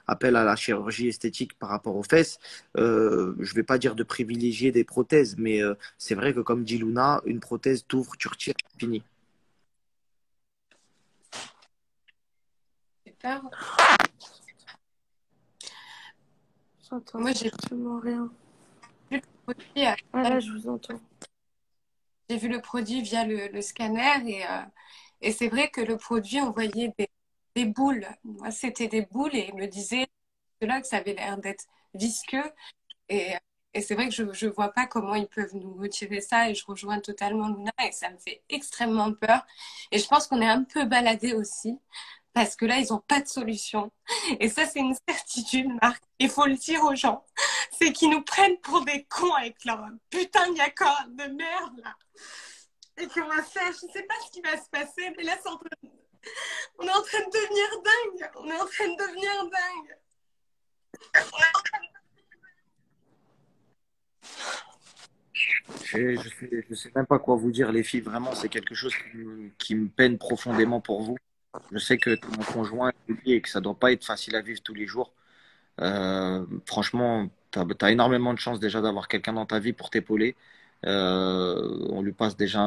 appel à la chirurgie esthétique par rapport aux fesses, je vais pas dire de privilégier des prothèses, mais c'est vrai que comme dit Luna, une prothèse t'ouvre, tu retires, fini. Peur. j'entends Moi, j'ai absolument rien. vu le produit, Ah là, je vous entends. j'ai vu le produit via le scanner et c'est vrai que le produit, on voyait des boules. Moi, c'était des boules et il me disait là que ça avait l'air d'être visqueux. Et, et c'est vrai que je ne vois pas comment ils peuvent nous retirer ça et je rejoins totalement Luna et ça me fait extrêmement peur. Et je pense qu'on est un peu baladé aussi parce que là, ils n'ont pas de solution. Et ça, c'est une certitude, Marc. Il faut le dire aux gens. C'est qu'ils nous prennent pour des cons avec leur putain de d'accord de merde, là. Et qu'on va faire, je ne sais pas ce qui va se passer, mais là, on est en train de devenir dingue. On est en train de devenir dingue. je sais même pas quoi vous dire, les filles. Vraiment, c'est quelque chose qui me peine profondément pour vous. Je sais que mon conjoint est lié et que ça doit pas être facile à vivre tous les jours. Franchement, t'as énormément de chance déjà d'avoir quelqu'un dans ta vie pour t'épauler. On lui passe déjà,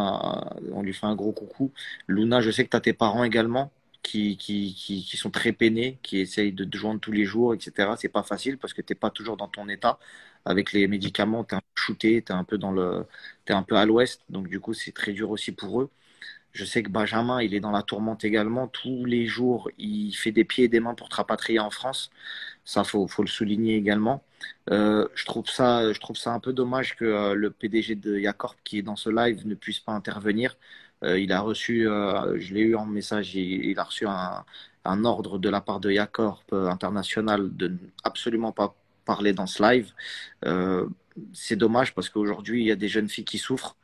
on lui fait un gros coucou. Luna, je sais que tu as tes parents également qui sont très peinés, qui essayent de te joindre tous les jours, etc. C'est pas facile parce que t'es pas toujours dans ton état. Avec les médicaments, t'es un peu shooté, t'es un peu à l'ouest. Donc du coup, c'est très dur aussi pour eux. Je sais que Benjamin, il est dans la tourmente également. Tous les jours, il fait des pieds et des mains pour te rapatrier en France. Ça, faut le souligner également. Je trouve ça un peu dommage que le PDG de Yacorp, qui est dans ce live, ne puisse pas intervenir. Il a reçu, je l'ai eu en message, il a reçu un ordre de la part de Yacorp International de absolument pas parler dans ce live. Euh, c'est dommage parce qu'aujourd'hui, il y a des jeunes filles qui souffrent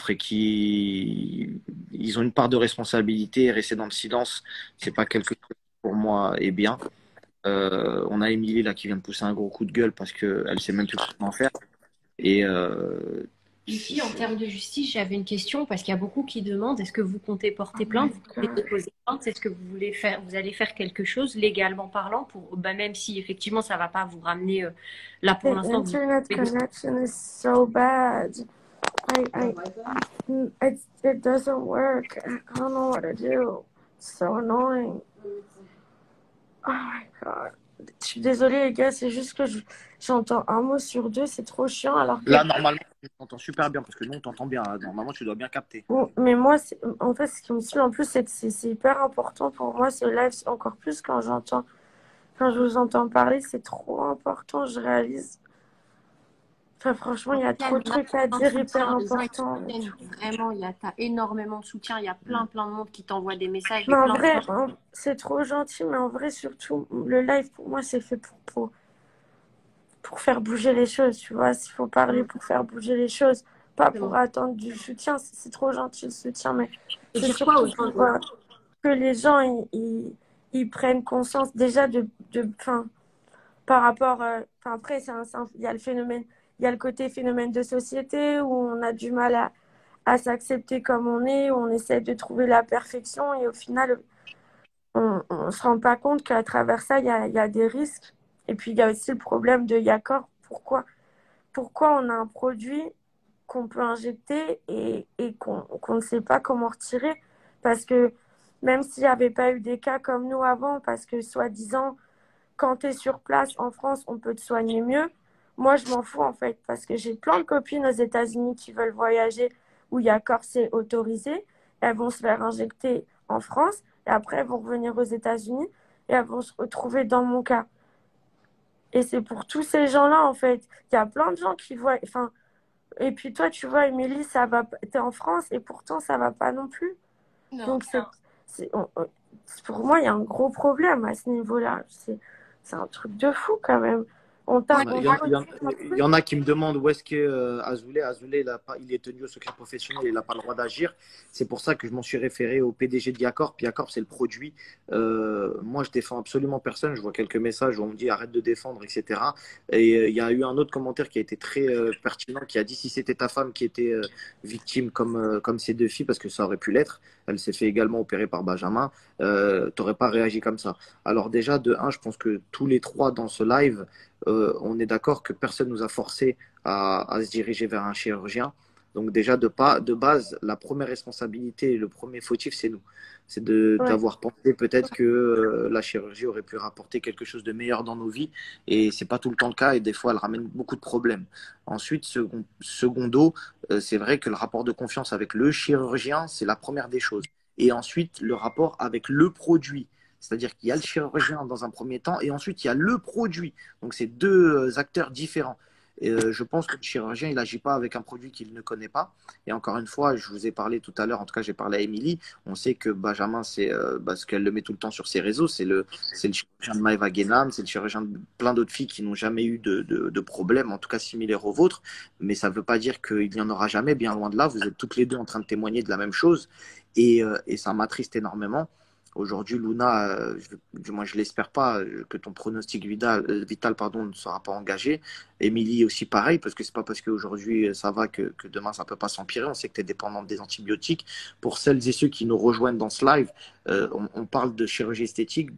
et qui ils ont une part de responsabilité et rester dans le silence, c'est pas quelque chose qui, pour moi est bien. On a Émilie là qui vient de pousser un gros coup de gueule parce qu'elle sait même plus comment faire. Et Les filles, en termes de justice, j'avais une question parce qu'il y a beaucoup qui demandent est-ce que vous comptez porter plainte, vous comptez déposer plainte, est-ce que vous voulez faire, vous allez faire quelque chose légalement parlant pour, bah, même si effectivement ça va pas vous ramener là pour The l'instant. Vous... internet connection is so bad. It doesn't work. I don't know what to do. It's so annoying. Oh my God. Je suis désolée, les gars, c'est juste que j'entends un mot sur deux, c'est trop chiant. Alors que, là, normalement, tu t'entends super bien parce que nous, on t'entend bien. Normalement, tu dois bien capter. bon, mais moi, en fait, ce qui me suit en plus, c'est que c'est hyper important pour moi, ce live, encore plus quand je vous entends parler, c'est trop important, je réalise. Enfin, franchement, il y a trop de trucs à dire hyper importants. Vraiment, t'as énormément de soutien, il y a plein de monde qui t'envoie des messages. Mais en plein de vrai, gens. c'est trop gentil, mais en vrai, surtout, le live, pour moi, c'est fait pour faire bouger les choses, tu vois. S'il faut parler pour faire bouger les choses, pas pour attendre du soutien. C'est trop gentil le soutien, mais Et c'est dire quoi aux surtout gens? pour que les gens ils prennent conscience déjà par rapport. Après, il y a le phénomène, il y a le côté phénomène de société où on a du mal à s'accepter comme on est, où on essaie de trouver la perfection et au final, on ne se rend pas compte qu'à travers ça, il y a des risques. Et puis, il y a aussi le problème de Yacore. Pourquoi on a un produit qu'on peut injecter et qu'on ne sait pas comment retirer? Parce que même s'il n'y avait pas eu des cas comme nous avant, parce que soi-disant, quand tu es sur place en France, on peut te soigner mieux. Moi, je m'en fous en fait, parce que j'ai plein de copines aux États-Unis qui veulent voyager où Yacore c'est autorisé. Elles vont se faire injecter en France et après elles vont revenir aux États-Unis et elles vont se retrouver dans mon cas. Et c'est pour tous ces gens-là, en fait. Il y a plein de gens qui voient. Enfin, et puis toi, tu vois, Émilie, ça va. T'es en France et pourtant, ça va pas non plus. Non. Donc, pour moi, il y a un gros problème à ce niveau-là. C'est un truc de fou quand même. On tape, Il y en a qui me demandent où est-ce que Azoulay, il est tenu au secret professionnel, il n'a pas le droit d'agir. C'est pour ça que je m'en suis référé au PDG de Yacorp. Yacorp, c'est le produit. Moi, je défends absolument personne. Je vois quelques messages où on me dit arrête de défendre, etc. Et il y a eu un autre commentaire qui a été très pertinent, qui a dit si c'était ta femme qui était victime comme ces deux filles, parce que ça aurait pu l'être, elle s'est fait également opérer par Benjamin, t'aurais pas réagi comme ça. Alors déjà, de un, je pense que tous les trois dans ce live, on est d'accord que personne nous a forcé à se diriger vers un chirurgien. Donc déjà, de base, la première responsabilité et le premier fautif, c'est nous. C'est d'avoir pensé peut-être que la chirurgie aurait pu rapporter quelque chose de meilleur dans nos vies. Et c'est pas tout le temps le cas. Et des fois, elle ramène beaucoup de problèmes. Ensuite, secondo, c'est vrai que le rapport de confiance avec le chirurgien, c'est la première des choses. Et ensuite, le rapport avec le produit. C'est-à-dire qu'il y a le chirurgien dans un premier temps et ensuite il y a le produit. Donc c'est deux acteurs différents. Et, je pense que le chirurgien, il n'agit pas avec un produit qu'il ne connaît pas. Et encore une fois, je vous ai parlé tout à l'heure, en tout cas j'ai parlé à Émilie, on sait que Benjamin, c'est parce qu'elle le met tout le temps sur ses réseaux, c'est le chirurgien de Maëva Guénam, c'est le chirurgien de plein d'autres filles qui n'ont jamais eu de problème, en tout cas similaire au vôtre. Mais ça ne veut pas dire qu'il n'y en aura jamais, bien loin de là. Vous êtes toutes les deux en train de témoigner de la même chose et ça m'attriste énormément. Aujourd'hui, Luna, du moins je l'espère pas, que ton pronostic vital, pardon, ne sera pas engagé. Émilie aussi pareil, parce que c'est pas parce qu'aujourd'hui ça va que demain ça peut pas s'empirer. On sait que tu es dépendante des antibiotiques. Pour celles et ceux qui nous rejoignent dans ce live, on parle de chirurgie esthétique,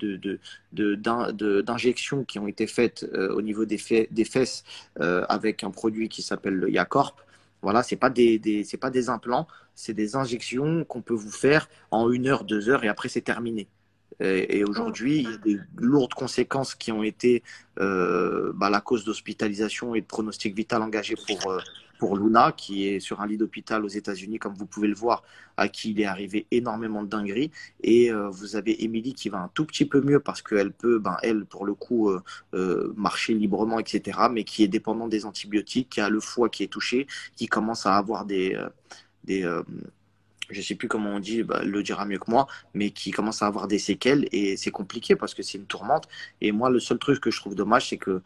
d'injections qui ont été faites au niveau des fesses avec un produit qui s'appelle le Yacorp. Voilà, c'est pas des implants, c'est des injections qu'on peut vous faire en 1 heure, 2 heures et après c'est terminé. Et Mm. aujourd'hui, il y a des lourdes conséquences qui ont été la cause d'hospitalisation et de pronostic vital engagé pour Luna, qui est sur un lit d'hôpital aux États-Unis, comme vous pouvez le voir, à qui il est arrivé énormément de dingueries. Et vous avez Émilie qui va un tout petit peu mieux parce qu'elle peut, elle, pour le coup, marcher librement, etc., mais qui est dépendante des antibiotiques, qui a le foie qui est touché, qui commence à avoir des je sais plus comment on dit, elle le dira mieux que moi, mais qui commence à avoir des séquelles et c'est compliqué parce que c'est une tourmente. Et moi, le seul truc que je trouve dommage, c'est que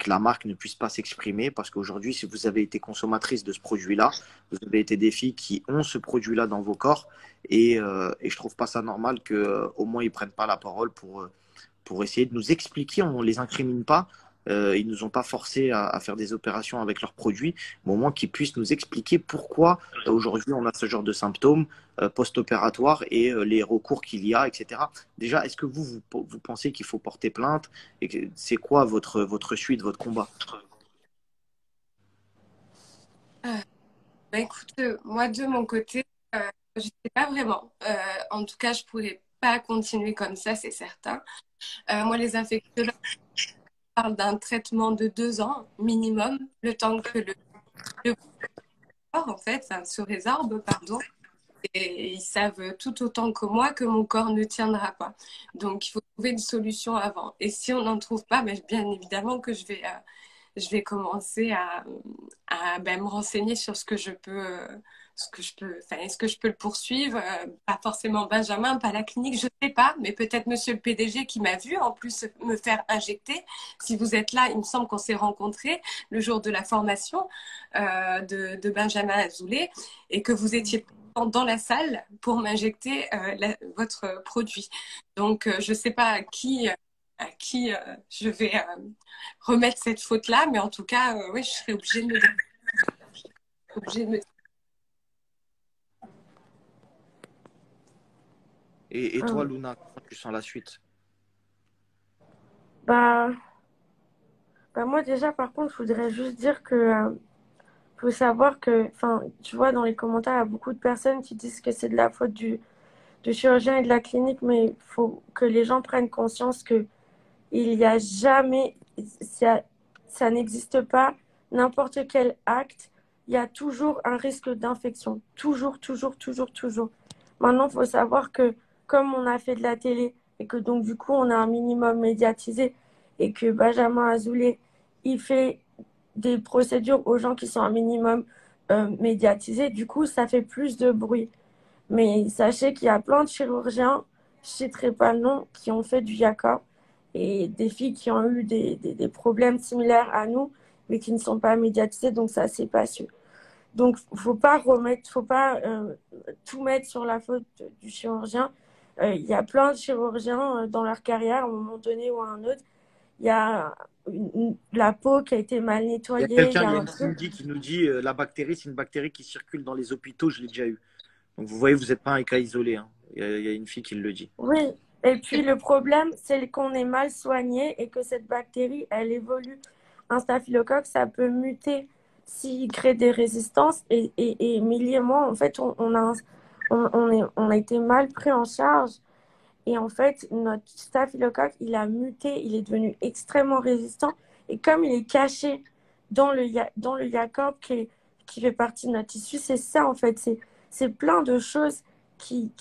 la marque ne puisse pas s'exprimer parce qu'aujourd'hui, si vous avez été consommatrice de ce produit-là, vous avez été des filles qui ont ce produit-là dans vos corps et je trouve pas ça normal que au moins ils prennent pas la parole pour essayer de nous expliquer. On ne les incrimine pas. Ils ne nous ont pas forcés à faire des opérations avec leurs produits, mais au moins qu'ils puissent nous expliquer pourquoi aujourd'hui on a ce genre de symptômes post-opératoires et les recours qu'il y a, etc. Déjà, est-ce que vous pensez qu'il faut porter plainte et c'est quoi votre suite, votre combat? Écoute, moi de mon côté, je sais pas vraiment. En tout cas, je pourrais pas continuer comme ça, c'est certain. Moi, les infectiologues parlent d'un traitement de 2 ans minimum, le temps que le corps, en fait, ça se résorbe, pardon. Et ils savent tout autant que moi que mon corps ne tiendra pas. Donc, il faut trouver une solution avant. Et si on n'en trouve pas, bien évidemment que je vais commencer me renseigner sur ce que je peux, enfin, est-ce que je peux le poursuivre? Pas forcément Benjamin, pas la clinique, je sais pas, mais peut-être Monsieur le PDG qui m'a vu en plus me faire injecter. Si vous êtes là, il me semble qu'on s'est rencontrés le jour de la formation de Benjamin Azoulay et que vous étiez dans la salle pour m'injecter votre produit. Donc, je sais pas à qui je vais remettre cette faute-là, mais en tout cas, oui, je serais obligée de me. Et toi, Ah. Luna, comment tu sens la suite? Bah, moi déjà, par contre, je voudrais juste dire que faut savoir que, enfin, tu vois, dans les commentaires, il y a beaucoup de personnes qui disent que c'est de la faute du chirurgien et de la clinique, mais il faut que les gens prennent conscience que il y a jamais, ça, ça n'existe pas n'importe quel acte, il y a toujours un risque d'infection. Toujours, toujours, toujours, toujours. Maintenant, il faut savoir que comme on a fait de la télé et que donc du coup on a un minimum médiatisé et que Benjamin Azoulay, il fait des procédures aux gens qui sont un minimum médiatisés, du coup ça fait plus de bruit. Mais sachez qu'il y a plein de chirurgiens, je ne citerai pas le nom, qui ont fait du Yaka et des filles qui ont eu des problèmes similaires à nous, mais qui ne sont pas médiatisées, donc ça, c'est pas su. Donc, faut pas tout mettre sur la faute du chirurgien. Il y a plein de chirurgiens dans leur carrière, à un moment donné ou à un autre. Il y a la peau qui a été mal Il y a nettoyée, il quelqu'un, y il a y a un une truc. Cindy qui nous dit la bactérie, c'est une bactérie qui circule dans les hôpitaux, je l'ai déjà eu. Donc vous voyez, vous n'êtes pas un cas isolé, hein. Il y a une fille qui le dit. Oui, et puis le problème, c'est qu'on est mal soigné et que cette bactérie, elle évolue. Un staphylocoque, ça peut muter s'il crée des résistances. Et Milly et moi, en fait, on a été mal pris en charge. Et en fait, notre staphylocoque, il a muté, il est devenu extrêmement résistant. Et comme il est caché dans le Yacob qui fait partie de notre tissu, c'est ça, en fait. C'est plein de choses qui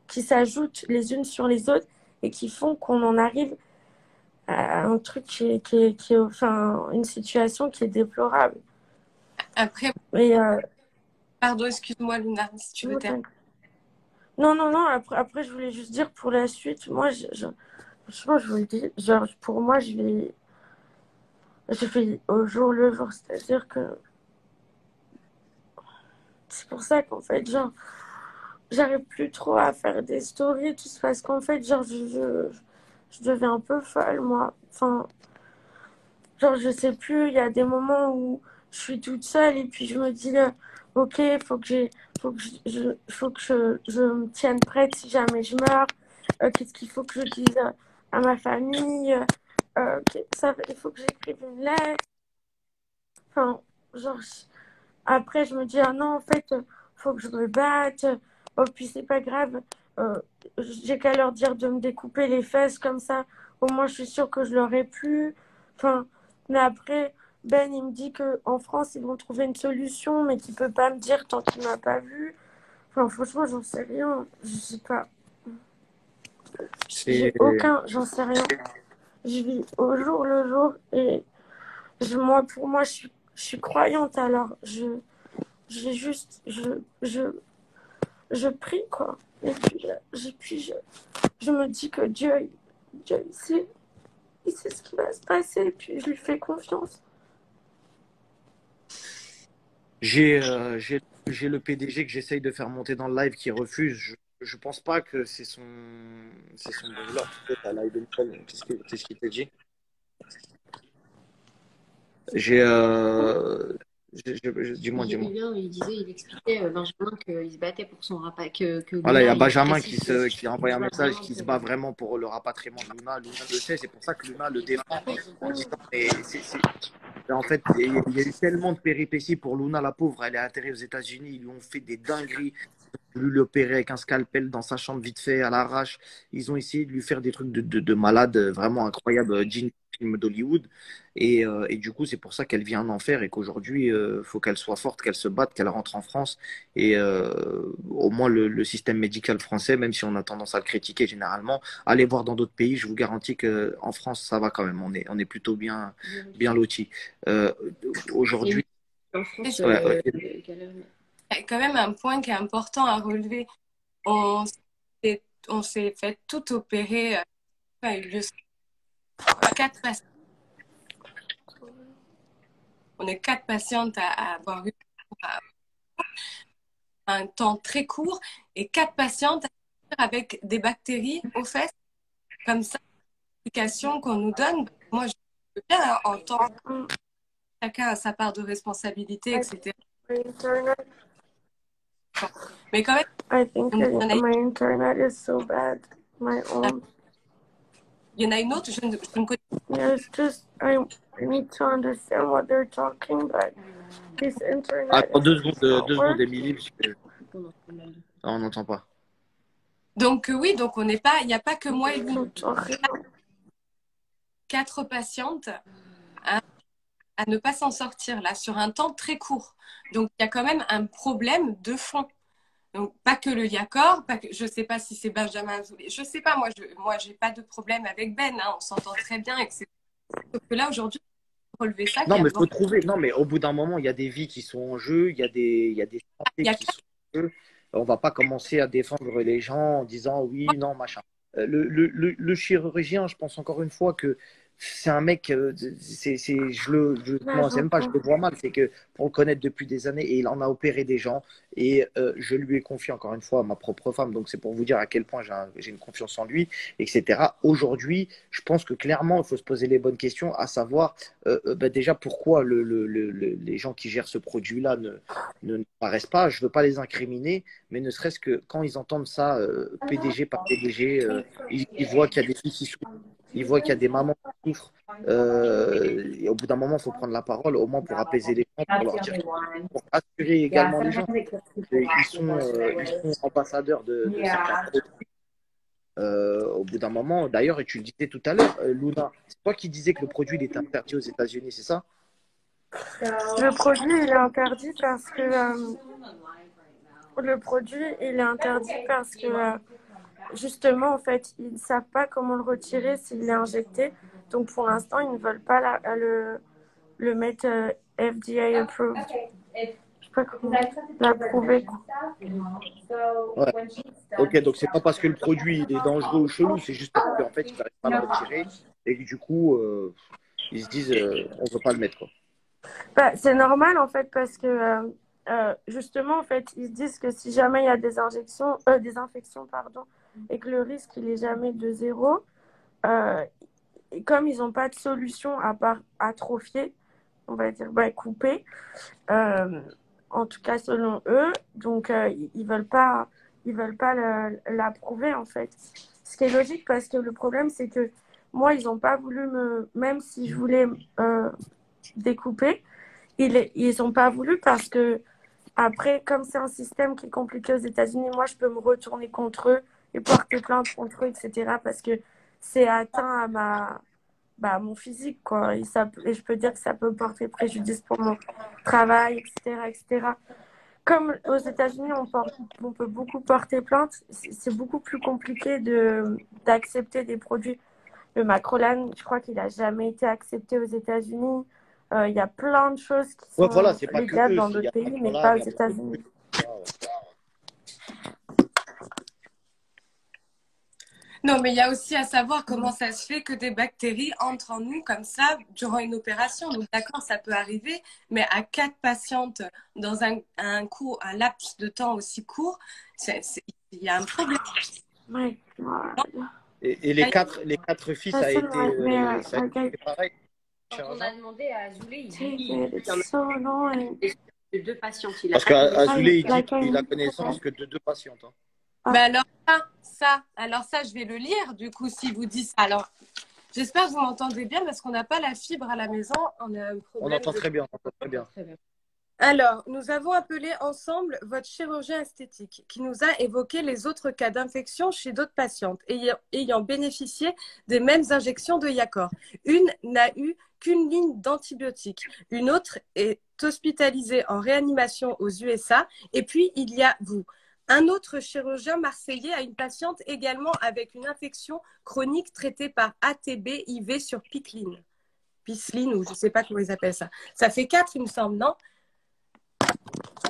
s'ajoutent les unes sur les autres et qui font qu'on en arrive à un truc enfin, une situation qui est déplorable. Après, Et, pardon, excuse-moi, Luna, si tu veux terminer. non, non, non, après, je voulais juste dire pour la suite, moi, franchement, je vous le dis, genre, pour moi, je fais au jour le jour, c'est-à-dire que c'est pour ça qu'en fait, genre, j'arrive plus trop à faire des stories, tout ça, parce qu'en fait, genre, je deviens un peu folle, moi. Enfin, genre, je sais plus, il y a des moments où je suis toute seule et puis je me dis, ok, faut que faut que je me tienne prête si jamais je meurs. Qu'est-ce qu'il faut que je dise à ma famille? Il faut que j'écrive une lettre. Enfin, genre, après, je me dis, ah non, en fait, faut que je me batte. Oh, puis c'est pas grave. Euh, j'ai qu'à leur dire de me découper les fesses comme ça. Au moins, je suis sûre que je l'aurai plus. Enfin, mais après, Ben, il me dit qu'en France, ils vont trouver une solution, mais qu'il peut pas me dire tant qu'il m'a pas vu. Enfin, franchement, j'en sais rien. Je sais pas. C'est J'en sais rien. Je vis au jour le jour et moi, pour moi, je suis croyante alors. J'ai juste, je prie, quoi. Et puis, je me dis que Dieu il sait ce qui va se passer, et puis je lui fais confiance. j'ai le PDG que j'essaye de faire monter dans le live qui refuse. Je pense pas que c'est son boulot. Peut-être à live. Qu'est-ce qu'il t'a dit? J'ai dis-moi, J'ai dis-moi. bien, il expliquait, Benjamin, qu'il se battait pour son rapat, que Voilà, il y Luna, a il Benjamin précise que qui a envoyé un tu vois message vraiment qui que se bat vraiment pour le rapatriement de Luna. Luna le sait, c'est pour ça que Luna le défend en disant mais en fait, il y a eu tellement de péripéties pour Luna, la pauvre. Elle est atterrie aux États-Unis, ils lui ont fait des dingueries. Ils ont voulu l'opérer avec un scalpel dans sa chambre vite fait, à l'arrache. Ils ont essayé de lui faire des trucs de malade vraiment incroyables, digne film d'Hollywood. Et du coup, c'est pour ça qu'elle vient en enfer et qu'aujourd'hui, il faut qu'elle soit forte, qu'elle se batte, qu'elle rentre en France. Et au moins, le système médical français, même si on a tendance à le critiquer généralement, allez voir dans d'autres pays, je vous garantis qu'en France, ça va quand même. On est plutôt bien lotis. Euh, Aujourd'hui, en France, ouais, galère. Il y a quand même un point qui est important à relever. On on s'est fait tout opérer. A eu lieu 4 patients. On est 4 patientes à avoir eu un temps très court et 4 patientes avec des bactéries aux fesses. Comme ça, l'explication qu'on nous donne, moi, je veux bien entendre chacun a sa part de responsabilité, etc. Internet, Mais quand même, I think il y en a, my internet is so bad. My own. il y en a une autre, je ne connais Yeah, it's just I need to understand what they're talking, but this internet attends is not deux secondes, working. Émilie, parce que on n'entend pas. Donc oui, donc on n'est pas, il n'y a pas que moi et vous. J'entends rien. 4 patientes à ne pas s'en sortir là sur un temps très court. Donc il y a quand même un problème de fond. Donc pas que le Yakor, pas que, je sais pas si c'est Benjamin Azoulay, je sais pas, moi j'ai pas de problème avec Ben, hein, on s'entend très bien, etc. Sauf que là aujourd'hui, relever ça, qu'il Non, y a mais faut trouver. Non, mais au bout d'un moment, il y a des vies qui sont en jeu, il y a des il santé y a qui sont en jeu. On va pas commencer à défendre les gens en disant oui, non, machin. Le chirurgien, je pense encore une fois que c'est un mec, Là, non, c'est même pas, je j'entends. le vois mal, c'est que pour le connaître depuis des années, et il en a opéré des gens, et je lui ai confié encore une fois à ma propre femme, donc c'est pour vous dire à quel point j'ai une confiance en lui, etc. Aujourd'hui, je pense que clairement, il faut se poser les bonnes questions, à savoir déjà pourquoi les gens qui gèrent ce produit-là ne paraissent pas. Je ne veux pas les incriminer, mais ne serait-ce que quand ils entendent ça, PDG par PDG, ils voient qu'il y a des filles qui souffrent, ils voient qu'il y a des mamans qui souffrent. Et au bout d'un moment, il faut prendre la parole, au moins pour apaiser les gens, pour leur dire, pour assurer également les gens ils sont ambassadeurs de certains produits. Au bout d'un moment, d'ailleurs, et tu le disais tout à l'heure, Luna, c'est toi qui disais que le produit il était interdit aux États-Unis, c'est ça? Le produit, il est interdit parce que justement, en fait, ils ne savent pas comment le retirer s'il est injecté. Donc, pour l'instant, ils ne veulent pas le mettre FDA approved. Je sais pas comment l'approuver. Ouais. Ok, donc c'est pas parce que le produit il est dangereux ou chelou, c'est juste parce qu'en fait, ils n'arrivent pas à le retirer et que du coup, ils se disent on veut pas le mettre, quoi. Bah, c'est normal, en fait, parce que justement, en fait, ils se disent que si jamais il y a des infections, pardon, et que le risque, il est jamais de zéro, et comme ils n'ont pas de solution à part atrophier, on va dire, couper, euh, en tout cas selon eux, donc ils veulent pas l'approuver, en fait. Ce qui est logique parce que le problème, c'est que moi, ils n'ont pas voulu même si je voulais découper, ils n'ont pas voulu parce que après, comme c'est un système qui est compliqué aux États-Unis, moi, je peux me retourner contre eux et porter plainte contre eux, etc. Parce que c'est atteint à mon physique, quoi. Et je peux dire que ça peut porter préjudice pour mon travail, etc., etc. Comme aux États-Unis, on peut beaucoup porter plainte, c'est beaucoup plus compliqué d'accepter des produits. Le Macrolan, je crois qu'il n'a jamais été accepté aux États-Unis. Il y a plein de choses qui Ouais, voilà, sont c'est pas que légales eux. dans Il y d'autres a pays, mais Macrolan, pas il aux y a beaucoup de États-Unis. trucs. Ah, ouais. Non, mais il y a aussi à savoir comment ça se fait que des bactéries entrent en nous comme ça durant une opération. Donc, d'accord, ça peut arriver, mais à 4 patientes dans un laps de temps aussi court, il y a un problème. My God. Et les quatre filles, That's a nightmare. ça a Like, I été pareil. Quand on a demandé à Azoulay, il take dit it. qu'il y en It's so annoying. a deux patientes. Il a Parce pas connaissance. qu'Azoulay, il dit qu'il a I connaissance que de 2 patientes. Hein. Mais alors ça, je vais le lire, du coup, si vous dites ça. Alors, j'espère que vous m'entendez bien parce qu'on n'a pas la fibre à la maison. On a un On problème. entend très bien, on entend très bien. Très bien. Alors, nous avons appelé ensemble votre chirurgien esthétique qui nous a évoqué les autres cas d'infection chez d'autres patientes ayant bénéficié des mêmes injections de Yacor. Une n'a eu qu'une ligne d'antibiotiques. Une autre est hospitalisée en réanimation aux USA. Et puis, il y a vous. Un autre chirurgien marseillais a une patiente également avec une infection chronique traitée par ATB-IV sur Piceline, ou je ne sais pas comment ils appellent ça. Ça fait 4, il me semble, non?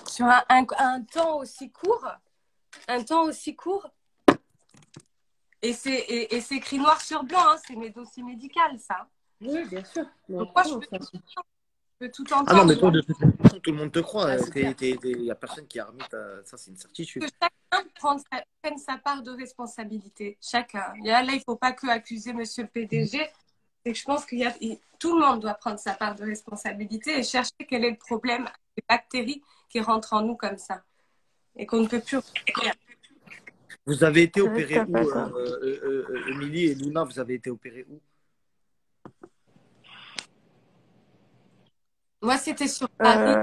Sur un temps aussi court, et c'est écrit noir sur blanc, hein, c'est mes dossiers médicaux, ça. Oui, bien sûr. Donc moi, je peux tout entendre. Ah non, mais toi, de toute façon, tout le monde te croit. Ah, c'est clair. Il n'y a personne qui a remis ça, c'est une certitude. Que chacun prenne sa part de responsabilité. Chacun. Là, il ne faut pas que accuser monsieur le PDG. C'est que je pense tout le monde doit prendre sa part de responsabilité et chercher quel est le problème des bactéries qui rentrent en nous comme ça et qu'on ne peut plus. Vous avez été C'est vrai opéré que où, t'as pas ça. Émilie et Luna, vous avez été opéré où? Moi, c'était sur Paris.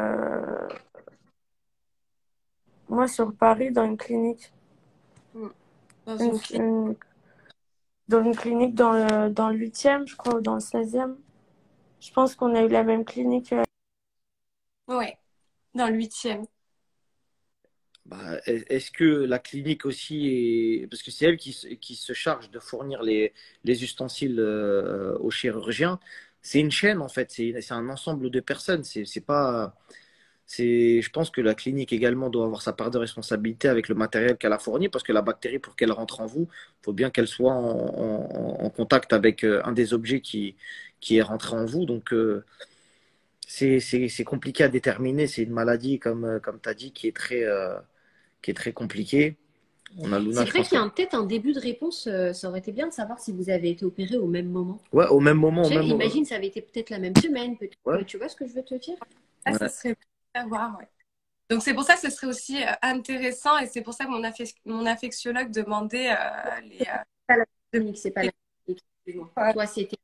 Moi, sur Paris, dans une clinique. Dans une clinique. Dans une clinique dans le 8e, je crois, ou dans le 16e. Je pense qu'on a eu la même clinique. Oui, dans le 8e. Bah, est-ce que la clinique aussi est... Parce que c'est elle qui se charge de fournir les ustensiles aux chirurgiens. C'est une chaîne, en fait. C'est un ensemble de personnes. C'est pas... Je pense que la clinique également doit avoir sa part de responsabilité avec le matériel qu'elle a fourni, parce que la bactérie, pour qu'elle rentre en vous, il faut bien qu'elle soit en contact avec un des objets qui est rentré en vous. Donc, c'est compliqué à déterminer. C'est une maladie, comme tu as dit, qui est très compliquée. On a Luna, C'est je vrai pense. qu'il y a peut-être un début de réponse. Ça aurait été bien de savoir si vous avez été opéré au même moment. Ouais, au même moment. Tu sais, imagine, ça avait été peut-être la même semaine. Ouais. Tu vois ce que je veux te dire? Ça, ce serait à voir, ouais. Donc, c'est pour ça que ce serait aussi intéressant et c'est pour ça que mon infectiologue demandait C'est pas la clinique. Excuse-moi. Ouais. Toi, c'était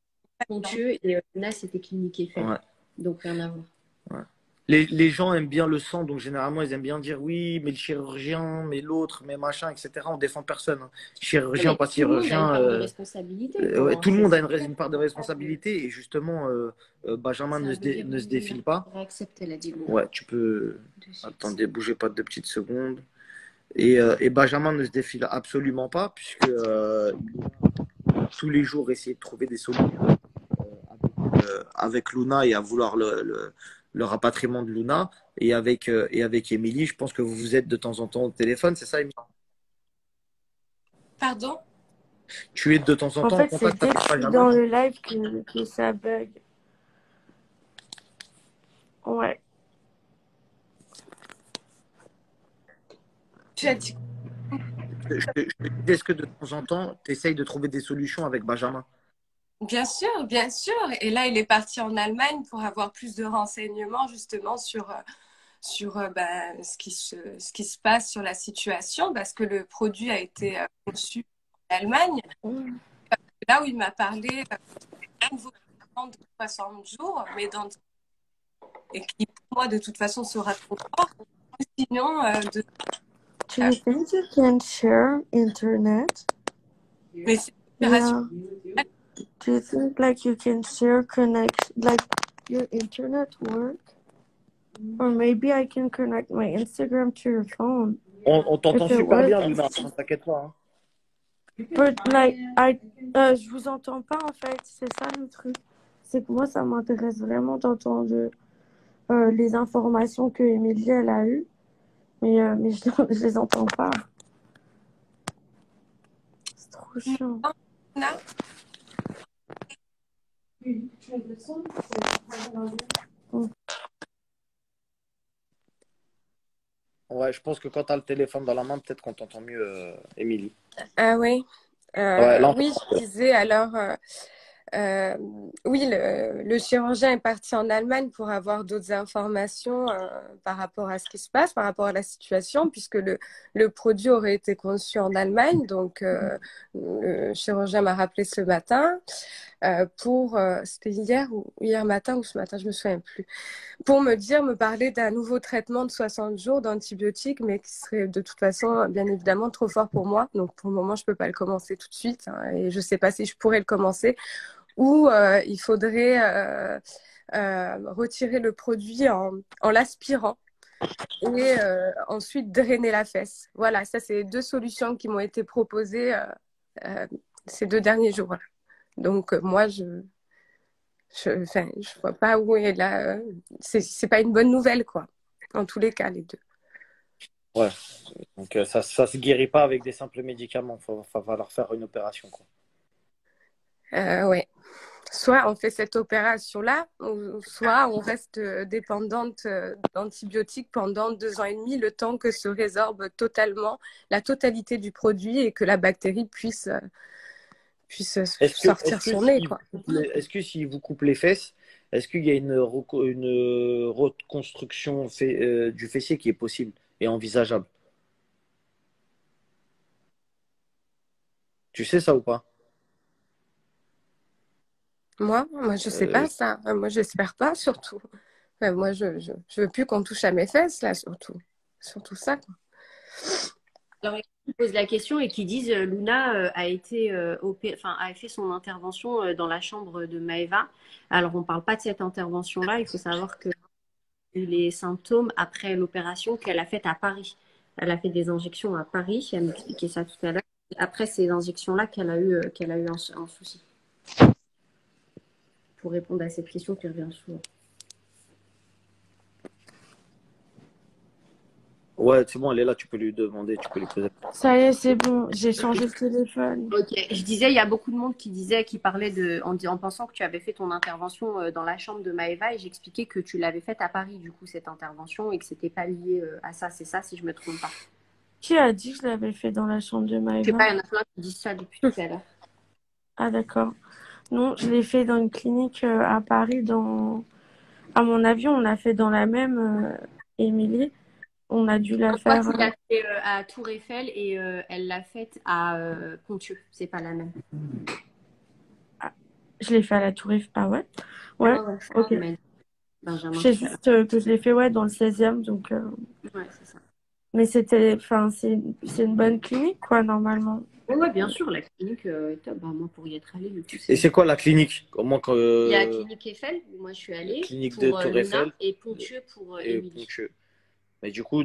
Pontieux et Luna, c'était clinique Eiffel. Ouais. Donc, rien à voir. Ouais. Les gens aiment bien le sang, donc généralement ils aiment bien dire oui, mais le chirurgien, mais l'autre, mais machin, etc. On défend personne. Hein. Chirurgien, Mais pas tout le monde a une chirurgien. part de responsabilité. Ouais, tout le monde a une part de responsabilité et justement, Benjamin ne se défile pas. Accepter la dit. Ouais, tu peux. Attendez, bougez pas 2 petites secondes. Et Benjamin ne se défile absolument pas, puisque il va tous les jours essayer de trouver des solutions avec Luna et à vouloir le rapatriement de Luna. Et avec Émilie, je pense que vous vous êtes de temps en temps au téléphone, c'est ça, Émilie? Pardon? Tu es de temps en En temps fait, en c'est contact dès avec que je suis Benjamin? dans le live que ça bug. Ouais. Tu as dit Je te disais, est-ce que de temps en temps, tu essayes de trouver des solutions avec Benjamin? bien sûr, bien sûr. Et là, il est parti en Allemagne pour avoir plus de renseignements justement sur ce qui se passe sur la situation, parce que le produit a été conçu en Allemagne. Mm. Là où il m'a parlé d'un nouveau traitement de 60 jours, mais et qui pour moi de toute façon sera trop fort. Sinon, Do you think you can share internet? mais c'est une opération. Yeah. Do you think like you can share like your internet work? Or maybe I can connect my Instagram to your phone. On t'entend If it super bien, works. Luna, ne t'inquiète pas. Hein. But like je vous entends pas en fait, c'est ça le truc. C'est que moi ça m'intéresse vraiment d'entendre les informations que Émilie elle a eues, mais je les entends pas. C'est trop chiant. Là, Ouais, je pense que quand tu as le téléphone dans la main, peut-être qu'on t'entend mieux, Émilie. ah oui. Ouais, là, Oui, je disais alors, oui, le chirurgien est parti en Allemagne pour avoir d'autres informations par rapport à ce qui se passe, par rapport à la situation, puisque le produit aurait été conçu en Allemagne. Donc, le chirurgien m'a rappelé ce matin c'était hier ou hier matin ou ce matin, je me souviens plus, pour me parler d'un nouveau traitement de 60 jours d'antibiotiques, mais qui serait de toute façon, bien évidemment, trop fort pour moi. Donc, pour le moment, je peux pas le commencer tout de suite, hein, et je sais pas si je pourrais le commencer, ou il faudrait retirer le produit en l'aspirant et ensuite drainer la fesse. Voilà, ça, c'est deux solutions qui m'ont été proposées ces 2 derniers jours. Donc, moi, je vois pas où est là. C'est pas une bonne nouvelle, quoi. En tous les cas, les deux. ouais. Donc, ça se guérit pas avec des simples médicaments. Va falloir faire une opération, quoi. Ouais. Soit on fait cette opération-là, ou soit on reste dépendante d'antibiotiques pendant 2 ans et demi, le temps que se résorbe totalement la totalité du produit et que la bactérie puisse sortir son nez, quoi. Est-ce que si vous coupe les fesses, est-ce qu'il y a une reconstruction du fessier qui est possible et envisageable? Tu sais ça ou pas? Moi, je sais pas ça. Moi, j'espère pas, surtout. Moi, je veux plus qu'on touche à mes fesses, là, surtout. Surtout ça, quoi. Alors, ils posent la question et qui disent Luna a fait son intervention dans la chambre de Maëva. Alors, on ne parle pas de cette intervention-là. Il faut savoir que les symptômes après l'opération qu'elle a faite à Paris. Elle a fait des injections à Paris. Elle m'expliquait ça tout à l'heure. Après ces injections-là qu'elle a eu un souci. Pour répondre à cette question qui revient souvent. Ouais, c'est bon, elle est là, tu peux lui demander, tu peux lui poser. Ça y est, c'est bon, j'ai changé de téléphone. Ok, je disais, il y a beaucoup de monde qui parlait en pensant que tu avais fait ton intervention dans la chambre de Maëva et j'expliquais que tu l'avais faite à Paris, du coup, cette intervention et que c'était pas lié à ça. C'est ça, si je me trompe pas. Qui a dit que je l'avais fait dans la chambre de Je sais Maëva? pas, il y en a plein qui disent ça depuis tout à l'heure. Ah, d'accord. Non, je l'ai fait dans une clinique à Paris. À mon avis, on l'a fait dans la même, Émilie. On a dû la Toi, faire. tu l'as fait à Tour Eiffel et elle l'a faite à Ponthieu. C'est pas la même. Je l'ai fait à la Tour Eiffel. Ah ouais? Ouais, ok. Benjamin. Je sais juste que je l'ai fait ouais, dans le 16e. Donc, Ouais, c'est ça. mais c'est une bonne clinique, quoi, normalement. Oui, bien sûr, la clinique est top. Bah, moi, pour y être allée, le coup, Et c'est quoi la clinique? Comment Il y a la clinique Eiffel, où moi je suis allée. Clinique pour de Tour Eiffel. Et Ponthieu pour Émilie. Ponthieu. Mais du coup,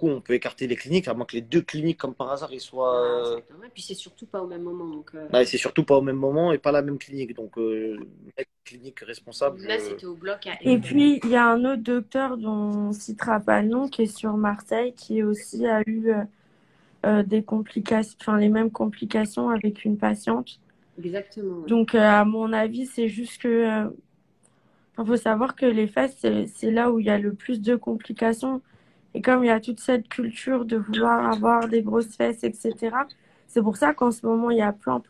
on peut écarter les cliniques, à moins que les deux cliniques, comme par hasard, ils soient. Et puis c'est surtout pas au même moment. Donc, c'est surtout pas au même moment et pas la même clinique. Donc, la clinique responsable. Là, c'était au bloc à Et puis, il y a un autre docteur dont on ne citera pas le nom, qui est sur Marseille, qui aussi a eu des complications, enfin les mêmes complications avec une patiente. Exactement. Ouais. Donc, à mon avis, c'est juste que. Il faut savoir que les fesses, c'est là où il y a le plus de complications. Et comme il y a toute cette culture de vouloir avoir des grosses fesses, etc., c'est pour ça qu'en ce moment, il y a plein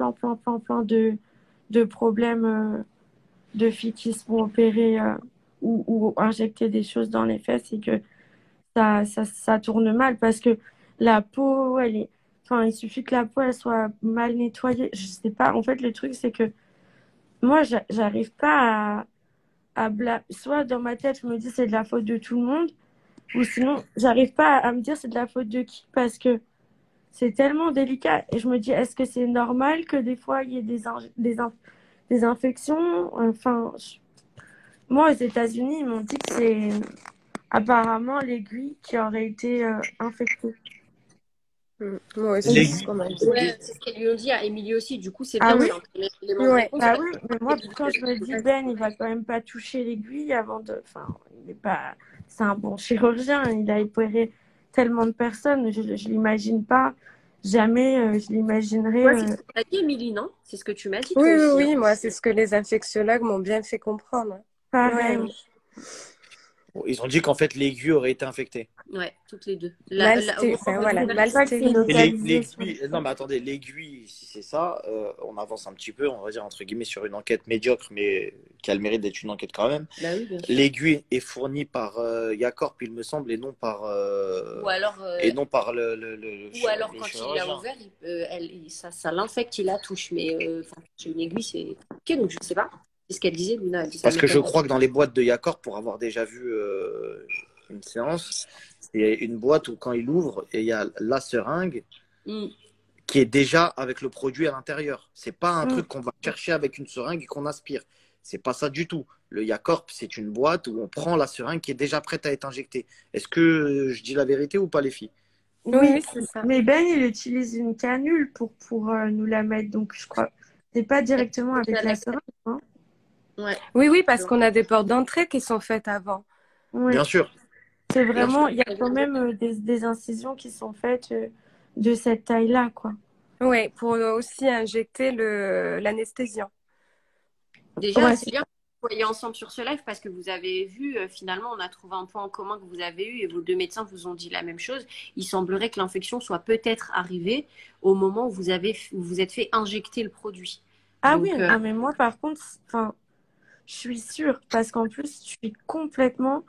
de problèmes de filles qui se font opérer ou injecter des choses dans les fesses et que ça tourne mal parce que la peau, elle est... Enfin, il suffit que la peau, elle soit mal nettoyée. Je sais pas. En fait, le truc, c'est que moi, j'arrive pas soit dans ma tête, je me dis c'est de la faute de tout le monde, ou sinon, j'arrive pas à me dire c'est de la faute de qui parce que c'est tellement délicat. Et je me dis, est-ce que c'est normal que des fois, il y ait des infections? Enfin, moi, aux États-Unis, ils m'ont dit que c'est apparemment l'aiguille qui aurait été infectée. Moi aussi, c'est ce L'aiguille, qu'on m'a dit. Ouais, c'est ce qu'elles lui ont dit à Émilie aussi. Du coup, c'est Ah bien oui? qu'il y ait un élément de Ouais. réponse. Bah oui, mais moi, quand je me dis, Ben, il va quand même pas toucher l'aiguille avant de... Enfin, il est pas... C'est un bon chirurgien, il a opéré tellement de personnes, je l'imagine pas. Jamais je l'imaginerais. Ouais, c'est ce que tu as dit, Émilie, non? C'est ce que tu m'as dit, Oui, toi oui, aussi. oui, Hein. moi, c'est ce que les infectiologues m'ont bien fait comprendre. Pareil. Ouais. ils ont dit qu'en fait, l'aiguille aurait été infectée. Ouais, toutes les deux. Enfin, voilà, mal C'est ça que c'est stérilisé. Et localisé sur le l'aiguille, fait. non mais attendez, l'aiguille, si c'est ça, on avance un petit peu, on va dire entre guillemets sur une enquête médiocre, mais qui a le mérite d'être une enquête quand même. Bah oui, bien sûr. L'aiguille est fournie par Yacorp, il me semble, et non par, Ou alors, et non par le ou alors le quand il l'a chirurgien. ouvert, ça l'infecte, il la touche. Mais toucher une aiguille, c'est ok, donc je sais pas. C'est ce qu'elle disait, Luna. Elle dit ça Parce que je m'étonne. crois que dans les boîtes de Yacorp, pour avoir déjà vu une séance, c'est une boîte où quand il ouvre, il y a la seringue Mm. qui est déjà avec le produit à l'intérieur. C'est pas un Mm. truc qu'on va chercher avec une seringue et qu'on aspire. C'est pas ça du tout. Le Yacorp, c'est une boîte où on prend la seringue qui est déjà prête à être injectée. Est-ce que je dis la vérité ou pas, les filles? Oui, Oui, oui, c'est ça. mais Ben, il utilise une canule pour nous la mettre, donc je crois. C'est pas directement avec la seringue, hein. Ouais. Oui, oui, parce qu'on a des portes d'entrée qui sont faites avant. Ouais. Bien sûr. C'est Bien vraiment, sûr. il y a quand même des incisions qui sont faites de cette taille-là, quoi. Oui, pour aussi injecter l'anesthésiant. Déjà, Ouais, c'est bien que vous soyez ensemble sur ce live parce que vous avez vu, finalement, on a trouvé un point en commun que vous avez eu et vos deux médecins vous ont dit la même chose. Il semblerait que l'infection soit peut-être arrivée au moment où vous vous êtes fait injecter le produit. Ah Donc, oui, non, mais moi, par contre, enfin, je suis sûre, parce qu'en plus, je suis complètement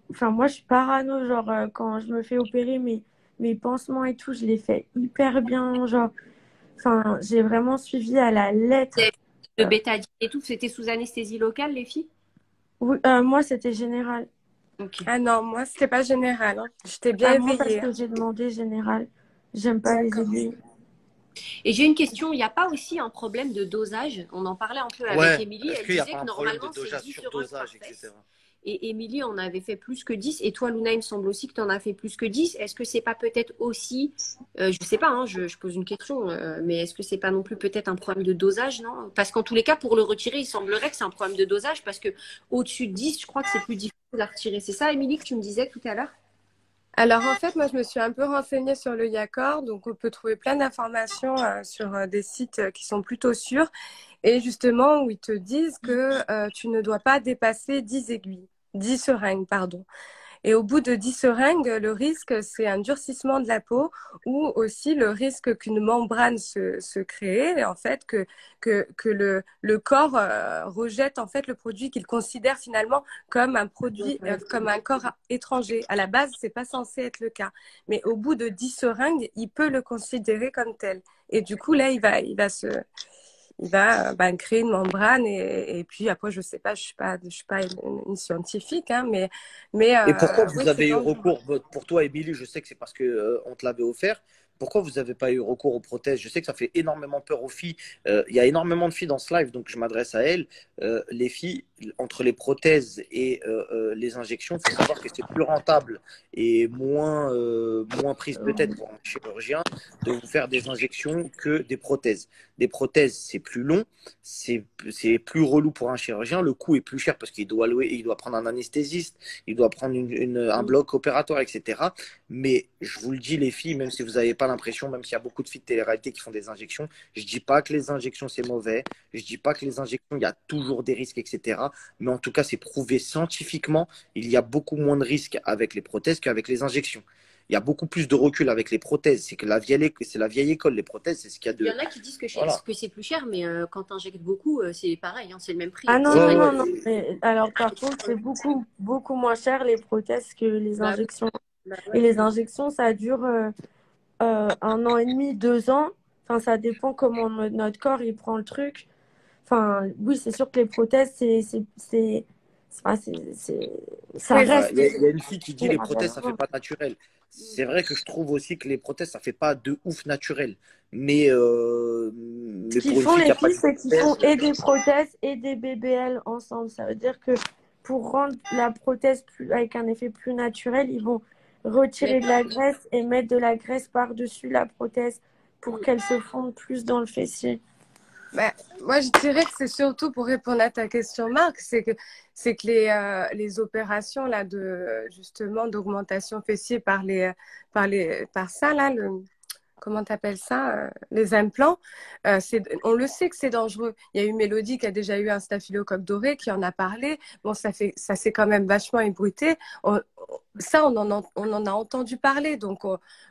Enfin, moi, je suis parano, genre, quand je me fais opérer, mes pansements et tout, je les fais hyper bien, genre, enfin, j'ai vraiment suivi à la lettre. le bétadine et tout, c'était sous anesthésie locale, les filles? Oui, moi, c'était général. Ok. Ah non, moi, c'était pas général. Hein. J'étais bien Moi, parce éveillée. que j'ai demandé général. J'aime pas les aiguilles. Et j'ai une question, il n'y a pas aussi un problème de dosage? On en parlait un peu avec Ouais. Émilie, Est-ce elle qu'il n'y a disait pas que un problème de normalement, c'est dosage, 10 sur seringues par dosage, fesse. etc. Et Émilie en avait fait plus que 10. Et toi, Luna, il me semble aussi que tu en as fait plus que 10. Est-ce que c'est pas peut-être aussi, je ne sais pas, hein, je pose une question, mais est-ce que c'est pas non plus peut-être un problème de dosage, non? Parce qu'en tous les cas, pour le retirer, il semblerait que c'est un problème de dosage parce que au-dessus de 10, je crois que c'est plus difficile à retirer. C'est ça, Émilie, que tu me disais tout à l'heure? Alors en fait, moi je me suis un peu renseignée sur le Yacorp, donc on peut trouver plein d'informations sur des sites qui sont plutôt sûrs et justement où ils te disent que tu ne dois pas dépasser 10 aiguilles, 10 seringues, pardon. Et au bout de 10 seringues, le risque, c'est un durcissement de la peau ou aussi le risque qu'une membrane se crée, et en fait, que le corps rejette en fait le produit qu'il considère finalement comme un produit, comme un corps étranger. À la base, c'est pas censé être le cas. Mais au bout de 10 seringues, il peut le considérer comme tel. Et du coup, là, il va créer une membrane et puis après je sais pas, je suis pas une scientifique, hein, mais Et pourquoi oui, vous c'est avez eu dangereux. recours, pour toi, Émilie, je sais que c'est parce que on te l'avait offert. Pourquoi vous n'avez pas eu recours aux prothèses? Je sais que ça fait énormément peur aux filles. Il y a énormément de filles dans ce live, donc je m'adresse à elles. Les filles, entre les prothèses et les injections, il faut savoir que c'est plus rentable et moins prise peut-être pour un chirurgien de vous faire des injections que des prothèses. Des prothèses, c'est plus long, c'est plus relou pour un chirurgien. Le coût est plus cher parce qu'il doit louer, il doit prendre un anesthésiste, il doit prendre un bloc opératoire, etc. Mais je vous le dis, les filles, même si vous n'avez pas pas l'impression, même s'il y a beaucoup de filles de télé-réalité qui font des injections. Je dis pas que les injections, c'est mauvais. Je dis pas que les injections, il y a toujours des risques, etc. Mais en tout cas, c'est prouvé scientifiquement. Il y a beaucoup moins de risques avec les prothèses qu'avec les injections. Il y a beaucoup plus de recul avec les prothèses. C'est la vieille école. Les prothèses, c'est ce qu'il y a Il y de. en a qui disent que Voilà. c'est plus cher, mais quand tu injectes beaucoup, c'est pareil, hein, c'est le même prix. Ah non, C'est non, vrai non, que non. Mais alors, par contre, c'est beaucoup, beaucoup moins cher les prothèses que les bah, injections. bah Et ouais. les injections, ça dure 1 an et demi, 2 ans. Enfin, ça dépend comment notre corps il prend le truc. Enfin, oui, c'est sûr que les prothèses, enfin, ça Oui, Ouais, reste. il y a une fille qui dit mais les Ça prothèses, reste ça fait bien. pas naturel. C'est vrai que je trouve aussi que les prothèses, ça fait pas de ouf naturel. Ce Mais qu'ils pour une font, fille qui les a pas filles, de c'est qu'ils font prothèse, et des prothèses et des BBL ensemble. Ça veut dire que pour rendre la prothèse avec un effet plus naturel, ils vont retirer de Mais, la graisse et mettre de la graisse par-dessus la prothèse pour mm, qu'elle se fonde plus dans le fessier. bah, moi, je dirais que c'est surtout pour répondre à ta question, Marc, c'est que les opérations là justement d'augmentation fessier par ça là, comment t'appelles ça, les implants, on le sait que c'est dangereux. Il y a eu Mélodie qui a déjà eu un staphylocoque doré qui en a parlé. Bon, ça s'est quand même vachement ébruité. Ça, on en a entendu parler. Donc,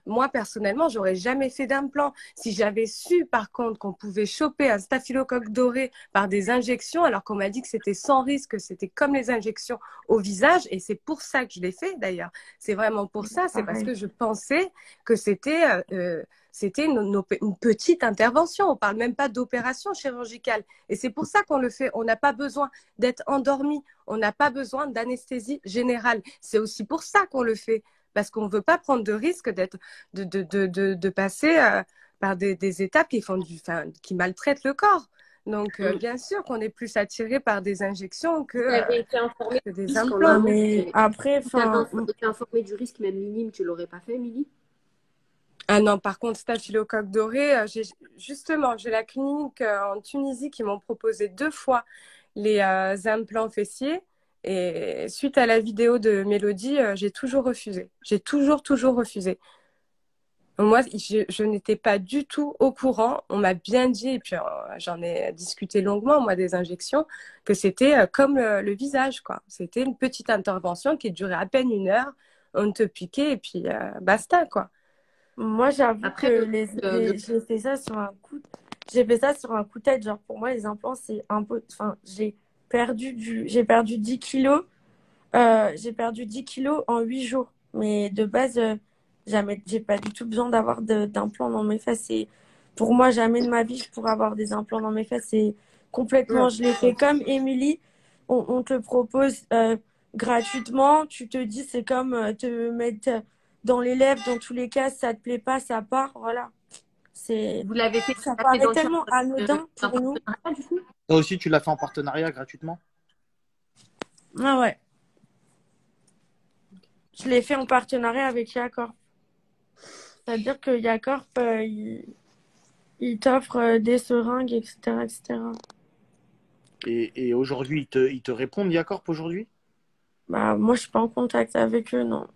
moi, personnellement, j'aurais jamais fait d'implant. Si j'avais su, par contre, qu'on pouvait choper un staphylocoque doré par des injections, alors qu'on m'a dit que c'était sans risque, que c'était comme les injections au visage, et c'est pour ça que je l'ai fait, d'ailleurs. C'est vraiment pour ça. C'est parce Pareil. que je pensais que c'était une petite intervention. On parle même pas d'opération chirurgicale. Et c'est pour ça qu'on le fait. On n'a pas besoin d'être endormi. On n'a pas besoin d'anesthésie générale. C'est aussi pour ça qu'on le fait. Parce qu'on ne veut pas prendre de risque de passer par des étapes qui maltraitent le corps. Donc, mm. bien sûr qu'on est plus attiré par des injections Si tu avais été informé que du des risque en implants. Non, amont, mais après, si tu avais enfin, été informé du risque même minime, tu l'aurais pas fait, Émilie? Ah non, par contre, staphylocoque doré, j'ai la clinique en Tunisie qui m'ont proposé 2 fois les implants fessiers. Et suite à la vidéo de Mélodie, j'ai toujours refusé. J'ai toujours refusé. Moi, je n'étais pas du tout au courant. On m'a bien dit, et puis j'en ai discuté longuement, moi, des injections, que c'était comme le visage, quoi. C'était une petite intervention qui durait à peine 1 heure. On te piquait et puis basta, quoi. moi, j'avoue Après, que j'ai fait ça sur un coup. J'ai fait ça sur un coup de tête. Genre, pour moi, les implants, c'est un peu. Enfin, j'ai perdu 10 kilos. J'ai perdu 10 kilos en 8 jours. Mais de base, jamais, j'ai pas du tout besoin d'avoir d'implants dans mes fesses. Et pour moi, jamais de ma vie, je pourrais avoir des implants dans mes fesses. C'est complètement, Non. je l'ai fait comme Émilie. On te propose gratuitement. Tu te dis, c'est comme te mettre dans les lèvres. Dans tous les cas, si ça te plaît pas, ça part. Voilà. vous l'avez fait, Ça tu l'as fait paraît dans le cadre tellement anodin d'un pour nous. partenariat, du coup? toi aussi, tu l'as fait en partenariat gratuitement? Ah ouais. Je l'ai fait en partenariat avec Yacorp. C'est-à-dire que Yacorp, il t'offre des seringues, etc., etc. Et aujourd'hui, ils te répondent, Yacorp, aujourd'hui? Bah, moi, je suis pas en contact avec eux, non.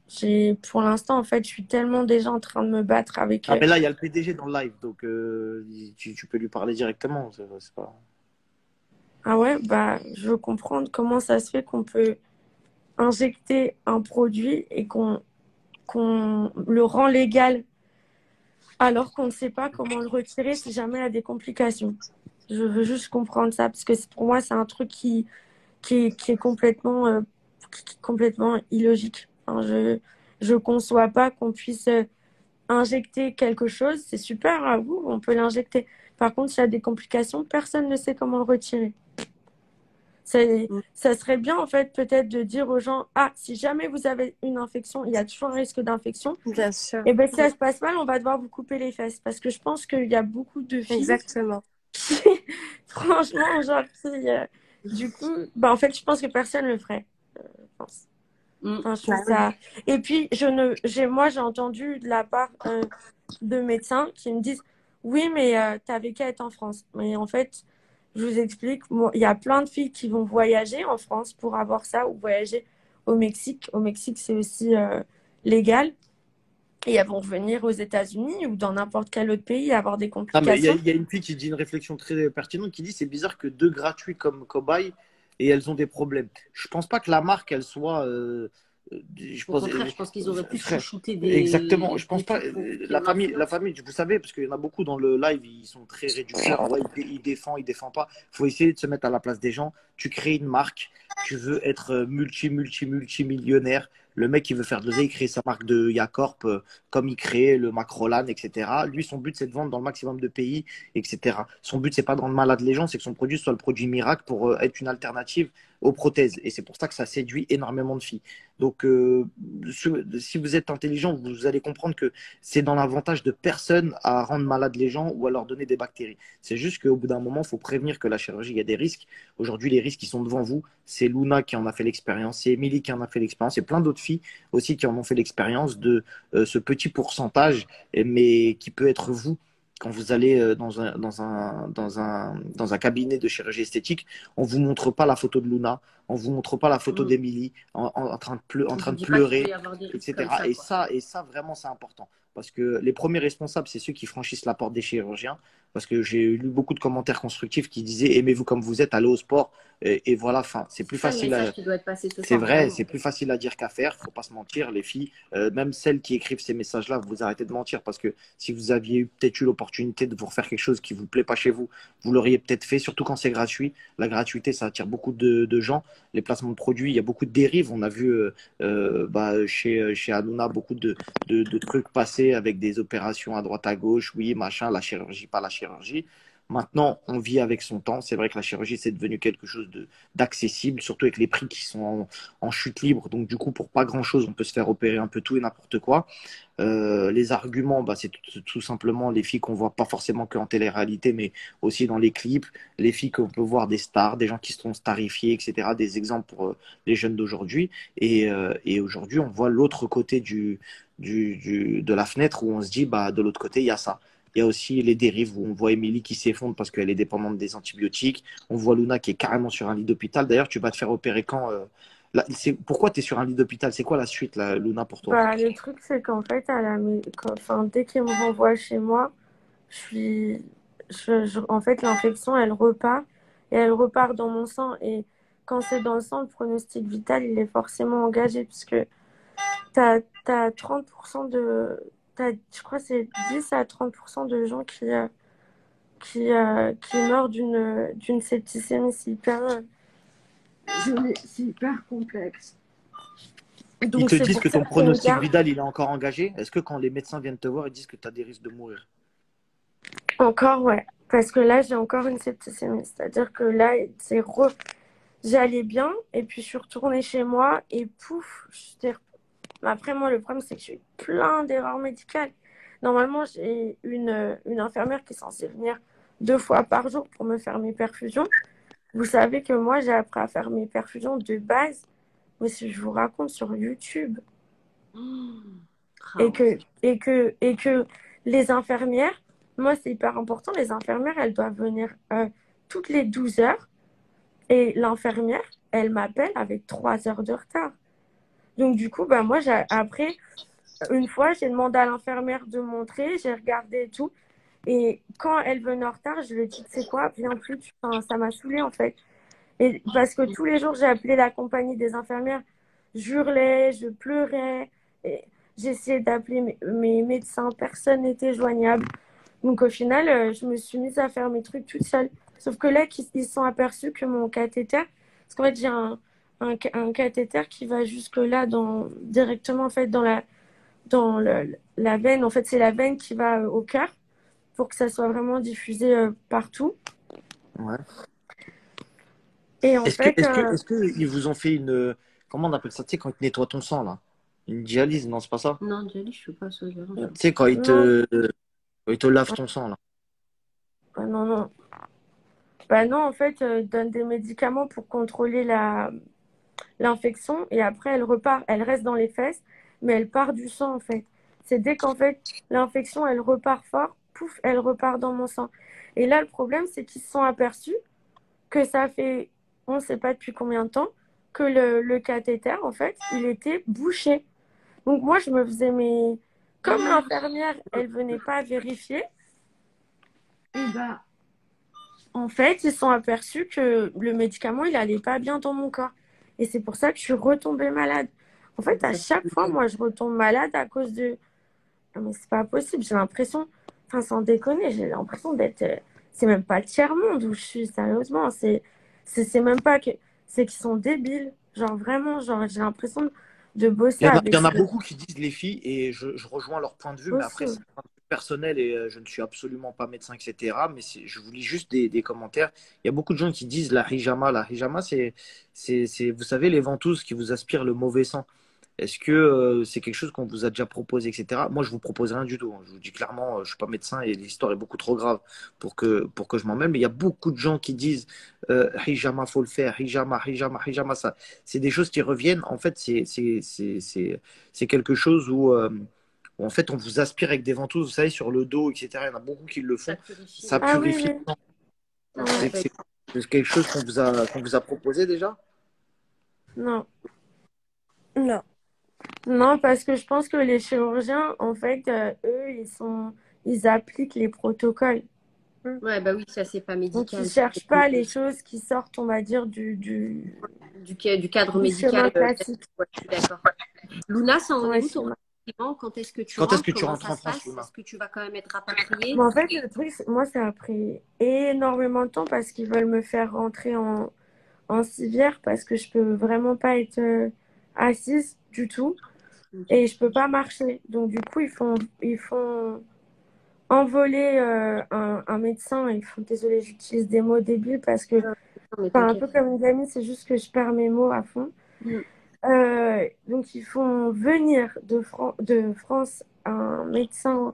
Pour l'instant, en fait, je suis tellement déjà en train de me battre avec Ah, eux. mais là, il y a le PDG dans le live, donc tu peux lui parler directement. C'est pas... Ah ouais, bah, je veux comprendre comment ça se fait qu'on peut injecter un produit et qu'on le rend légal alors qu'on ne sait pas comment le retirer si jamais il y a des complications. Je veux juste comprendre ça parce que pour moi, c'est un truc qui est complètement illogique. Enfin, je conçois pas qu'on puisse injecter quelque chose. C'est super à vous, on peut l'injecter. Par contre, s'il y a des complications, personne ne sait comment le retirer. Ça serait bien, en fait, peut-être de dire aux gens, ah, si jamais vous avez une infection, il y a toujours un risque d'infection. Bien sûr. Et bien, si ça se passe mal, on va devoir vous couper les fesses. Parce que je pense qu'il y a beaucoup de filles Exactement. qui, franchement, genre, du coup, bah, en fait, je pense que personne le ferait. Je pense. Enfin, je trouve ça. Et puis, moi, j'ai entendu de la part de médecins qui me disent, oui, mais t'avais qu'à être en France. Mais en fait, je vous explique, il y a plein de filles qui vont voyager en France pour avoir ça ou voyager au Mexique. Au Mexique, c'est aussi légal. et elles vont revenir aux États-Unis ou dans n'importe quel autre pays et avoir des Non, mais complications. il y a une fille qui dit une réflexion très pertinente qui dit c'est bizarre que deux gratuits comme cobayes et elles ont des problèmes. Je pense pas que la marque, elle soit. Je Au pense, contraire, je pense qu'ils auraient plus frère, chouchouté exactement. Je des pense pas. trucs qui La en famille, influence. vous savez, parce qu'il y en a beaucoup dans le live, ils sont très réducteurs. Ouais, il défend pas. Faut essayer de se mettre à la place des gens. Tu crées une marque, tu veux être multimillionnaire. Le mec, il veut faire de l'oseille, il crée sa marque de Yacorp, comme il crée le Macrolan, etc. Lui, son but, c'est de vendre dans le maximum de pays, etc. Son but, c'est pas de rendre malade les gens, c'est que son produit soit le produit miracle pour être une alternative aux prothèses. Et c'est pour ça que ça séduit énormément de filles. Donc, si vous êtes intelligent, vous allez comprendre que c'est dans l'avantage de personne à rendre malade les gens ou à leur donner des bactéries. C'est juste qu'au bout d'un moment, il faut prévenir que la chirurgie, il y a des risques. Aujourd'hui, les risques, ils sont devant vous. C'est Luna qui en a fait l'expérience, c'est Émilie qui en a fait l'expérience, et plein d'autres filles aussi qui en ont fait l'expérience de ce petit pourcentage, mais qui peut être vous. Quand vous allez dans un cabinet de chirurgie esthétique, on ne vous montre pas la photo de Luna, on ne vous montre pas la photo Mm. d'Émilie en On en ne train vous de dit pas qu'il peut y pleurer, avoir des risques comme etc. ça, quoi. Et ça, vraiment, c'est important. Parce que les premiers responsables, c'est ceux qui franchissent la porte des chirurgiens. Parce que j'ai lu beaucoup de commentaires constructifs qui disaient aimez-vous comme vous êtes, allez au sport. Et voilà, fin. C'est C'est plus ça le facile message qui doit être passé ce c'est soir, vrai, vraiment. c'est plus facile à dire qu'à faire, faut pas se mentir, les filles, même celles qui écrivent ces messages-là, vous arrêtez de mentir parce que si vous aviez peut-être eu l'opportunité de vous refaire quelque chose qui vous plaît pas chez vous, vous l'auriez peut-être fait, surtout quand c'est gratuit. La gratuité, ça attire beaucoup de gens. Les placements de produits, il y a beaucoup de dérives. On a vu chez Hanouna beaucoup de trucs passer avec des opérations à droite à gauche, oui, machin, la chirurgie, pas la chirurgie. Maintenant, on vit avec son temps. C'est vrai que la chirurgie, c'est devenu quelque chose d'accessible, surtout avec les prix qui sont en chute libre. Donc, du coup, pour pas grand-chose, on peut se faire opérer un peu tout et n'importe quoi. Les arguments, bah, c'est tout simplement les filles qu'on voit pas forcément qu'en télé-réalité, mais aussi dans les clips. Les filles qu'on peut voir des stars, des gens qui sont starifiés, etc. Des exemples pour les jeunes d'aujourd'hui. Et aujourd'hui, on voit l'autre côté de la fenêtre où on se dit, bah, de l'autre côté, il y a ça. Il y a aussi les dérives où on voit Émilie qui s'effondre parce qu'elle est dépendante des antibiotiques. On voit Luna qui est carrément sur un lit d'hôpital. D'ailleurs, tu vas te faire opérer quand pourquoi tu es sur un lit d'hôpital? C'est quoi la suite, là, Luna, pour toi? Bah, le truc, c'est qu'en fait, enfin, dès qu'ils me renvoient chez moi, je suis, en fait, l'infection, elle repart et elle repart dans mon sang. Et quand c'est dans le sang, le pronostic vital, il est forcément engagé puisque t'as 30% je crois que c'est 10 à 30% de gens qui meurent d'une septicémie. C'est hyper complexe. Ils Donc, te c'est disent pour que ça ton qu'on me pronostic garde. vital, il est encore engagé. Est-ce que quand les médecins viennent te voir, ils disent que tu as des risques de mourir? Encore, ouais. Parce que là, j'ai encore une septicémie. C'est-à-dire que là, j'allais bien et puis je suis retournée chez moi et pouf. Après, moi, le problème, c'est que j'ai eu plein d'erreurs médicales. Normalement, j'ai une infirmière qui est censée venir 2 fois par jour pour me faire mes perfusions. Vous savez que moi, j'ai appris à faire mes perfusions de base, mais si je vous raconte sur YouTube, Ah ouais. et que les infirmières, moi, c'est hyper important, les infirmières, elles doivent venir toutes les 12 heures et l'infirmière, elle m'appelle avec 3 heures de retard. Donc, du coup, bah, moi, après, une fois, j'ai demandé à l'infirmière de montrer, j'ai regardé et tout. Et quand elle venait en retard, je lui ai dit, tu sais quoi, viens plus, enfin, ça m'a saoulée en fait. Et parce que tous les jours, j'ai appelé la compagnie des infirmières, j'hurlais, je pleurais, et j'essayais d'appeler mes médecins, personne n'était joignable. Donc au final, je me suis mise à faire mes trucs toute seule. Sauf que là, ils se sont aperçus que mon cathéter, parce qu'en fait, j'ai un cathéter qui va jusque là, directement en fait la veine. En fait, c'est la veine qui va au cœur pour que ça soit vraiment diffusé partout. Ouais. Et en fait, Est-ce que ils vous ont fait une, comment on appelle ça, tu sais, quand ils te nettoient ton sang, là? Une dialyse, non, c'est pas ça? Non, Jelly, je suis pas ce genre. Tu sais, non, quand ils te lavent ton sang, là. non, non. Bah non, en fait, ils donnent des médicaments pour contrôler l'infection et après, elle repart. Elle reste dans les fesses, mais elle part du sang, en fait. C'est dès qu'en fait, l'infection, elle repart fort, pouf, elle repart dans mon sang. Et là, le problème, c'est qu'ils se sont aperçus que ça fait, on ne sait pas depuis combien de temps, que le cathéter, en fait, il était bouché. Donc moi, je me faisais comme l'infirmière, elle venait pas vérifier, et bah, en fait, ils se sont aperçus que le médicament, il allait pas bien dans mon corps. Et c'est pour ça que je suis retombée malade. En fait, à chaque fois, moi, je retombe malade à cause de... Non, mais c'est pas possible. J'ai l'impression, enfin, sans déconner, j'ai l'impression d'être... C'est même pas le tiers-monde où je suis, sérieusement. C'est même pas que... C'est qu'ils sont débiles. Genre, vraiment, genre, j'ai l'impression de bosser Il avec y en a ces... beaucoup qui disent les filles, et je rejoins leur point de vue, mais après, c'est Possible. un point de vue personnel et je ne suis absolument pas médecin, etc. Mais je vous lis juste des commentaires. Il y a beaucoup de gens qui disent la hijama. La hijama, vous savez, les ventouses qui vous aspirent le mauvais sang. Est-ce que c'est quelque chose qu'on vous a déjà proposé, etc. Moi, je vous propose rien du tout, hein. Je vous dis clairement, je suis pas médecin et l'histoire est beaucoup trop grave pour que je m'en mêle. Mais il y a beaucoup de gens qui disent hijama, faut le faire, hijama, hijama, hijama. Ça, c'est des choses qui reviennent. En fait, c'est quelque chose où, en fait, on vous aspire avec des ventouses, vous savez, sur le dos, etc. Il y en a beaucoup qui le Ça font. purifie, Ça Ah oui, purifie oui. le sang. ça Ouais. C'est purifie. c'est quelque chose qu'on vous a proposé déjà? Non. Non. Non, parce que je pense que les chirurgiens, en fait, eux, ils appliquent les protocoles. Ouais, bah oui, ça, c'est pas Donc, ils médical. cherchent pas les choses qui sortent, on va dire, Du cadre du chemin médical, classique. ouais, je suis d'accord. Luna, ça en est Ouais, où ton rapatriement? Quand est-ce que tu Quand est-ce rentres? que tu Comment rentres ça en se France, passe? Luna? Est-ce que tu vas quand même être rapatriée? Mais en fait, le truc, moi, ça a pris énormément de temps parce qu'ils veulent me faire rentrer en civière parce que je peux vraiment pas être assise du tout et je peux pas marcher. Donc, du coup, ils font envoler un médecin. Ils font, désolé, j'utilise des mots débiles parce que, Non, mais enfin, un peu t'inquiète. comme une gamine, c'est juste que je perds mes mots à fond. Mm. Donc, ils font venir de France un médecin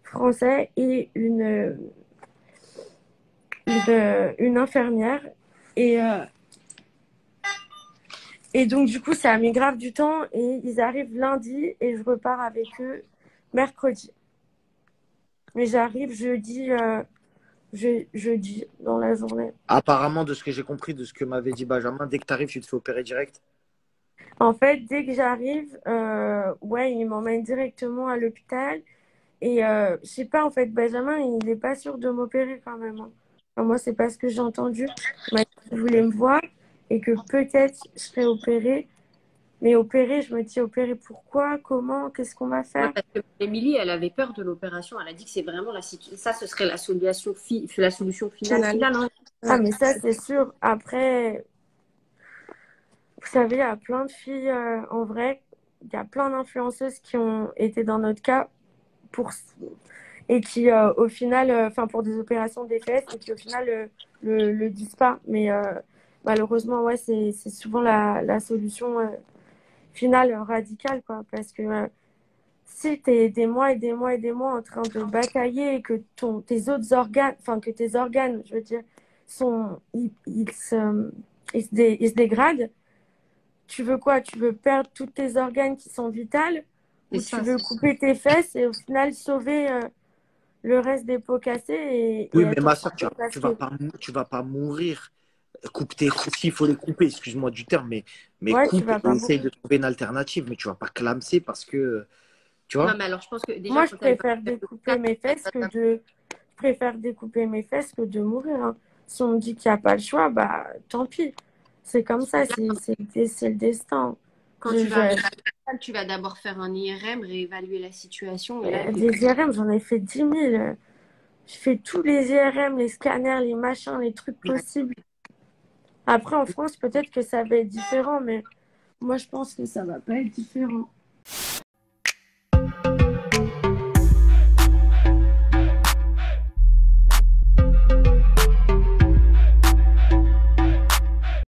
français et une infirmière. Et donc, du coup, ça a mis grave du temps et ils arrivent lundi et je repars avec eux mercredi. Mais j'arrive jeudi dans la journée. Apparemment, de ce que j'ai compris, de ce que m'avait dit Benjamin, dès que tu arrives, tu te fais opérer direct. En fait, dès que j'arrive, ouais, ils m'emmènent directement à l'hôpital. Et je sais pas, en fait, Benjamin, il n'est pas sûr de m'opérer quand même, hein. Enfin, moi, c'est pas ce que j'ai entendu. Il m'a dit qu'il voulait me voir et que peut-être je serais opérée. Mais opérer, je me dis opérer pourquoi? Comment? Qu'est-ce qu'on va Ouais, faire? parce que Émilie, elle avait peur de l'opération. Elle a dit que c'est vraiment ça, ce serait la solution Final. finale, hein. Ah, mais ça, c'est sûr. Après, vous savez, il y a plein de filles, en vrai, il y a plein d'influenceuses qui ont été dans notre cas pour, et qui, au final, enfin, pour des opérations des fesses et qui, au final, le disent pas. Mais malheureusement, ouais, c'est souvent la solution finale radicale, quoi. Parce que si tu es des mois et des mois et des mois en train de batailler et que tes autres organes, enfin, que tes organes, je veux dire, ils se dégradent, tu veux quoi? Tu veux perdre tous tes organes qui sont vitales C'est ou ça. tu veux couper tes fesses et au final sauver le reste des pots cassés et Oui, mais être en ma soeur, santé parce tu vas que pas, tu vas pas mourir. Coupe tes, s'il faut les couper, excuse-moi du terme, mais ouais, tu coupe vas et pas essaye de mourir. trouver une alternative. Mais tu vas pas clamser parce que, tu Non, vois? mais alors, je pense que déjà, Moi, je quand elle va préfère faire découper mes fesses que de je préfère découper mes fesses que de mourir, hein. Si on me dit qu'il n'y a pas le choix, bah tant pis. C'est comme ça, c'est le destin. quand Je, tu vas je, arriver à l'hôpital, tu vas d'abord faire un IRM, réévaluer la situation. Et là, des IRM, j'en ai fait 10 000. Je fais tous les IRM, les scanners, les machins, les trucs possibles. Après, en France, peut-être que ça va être différent, mais moi, je pense que ça va pas être différent.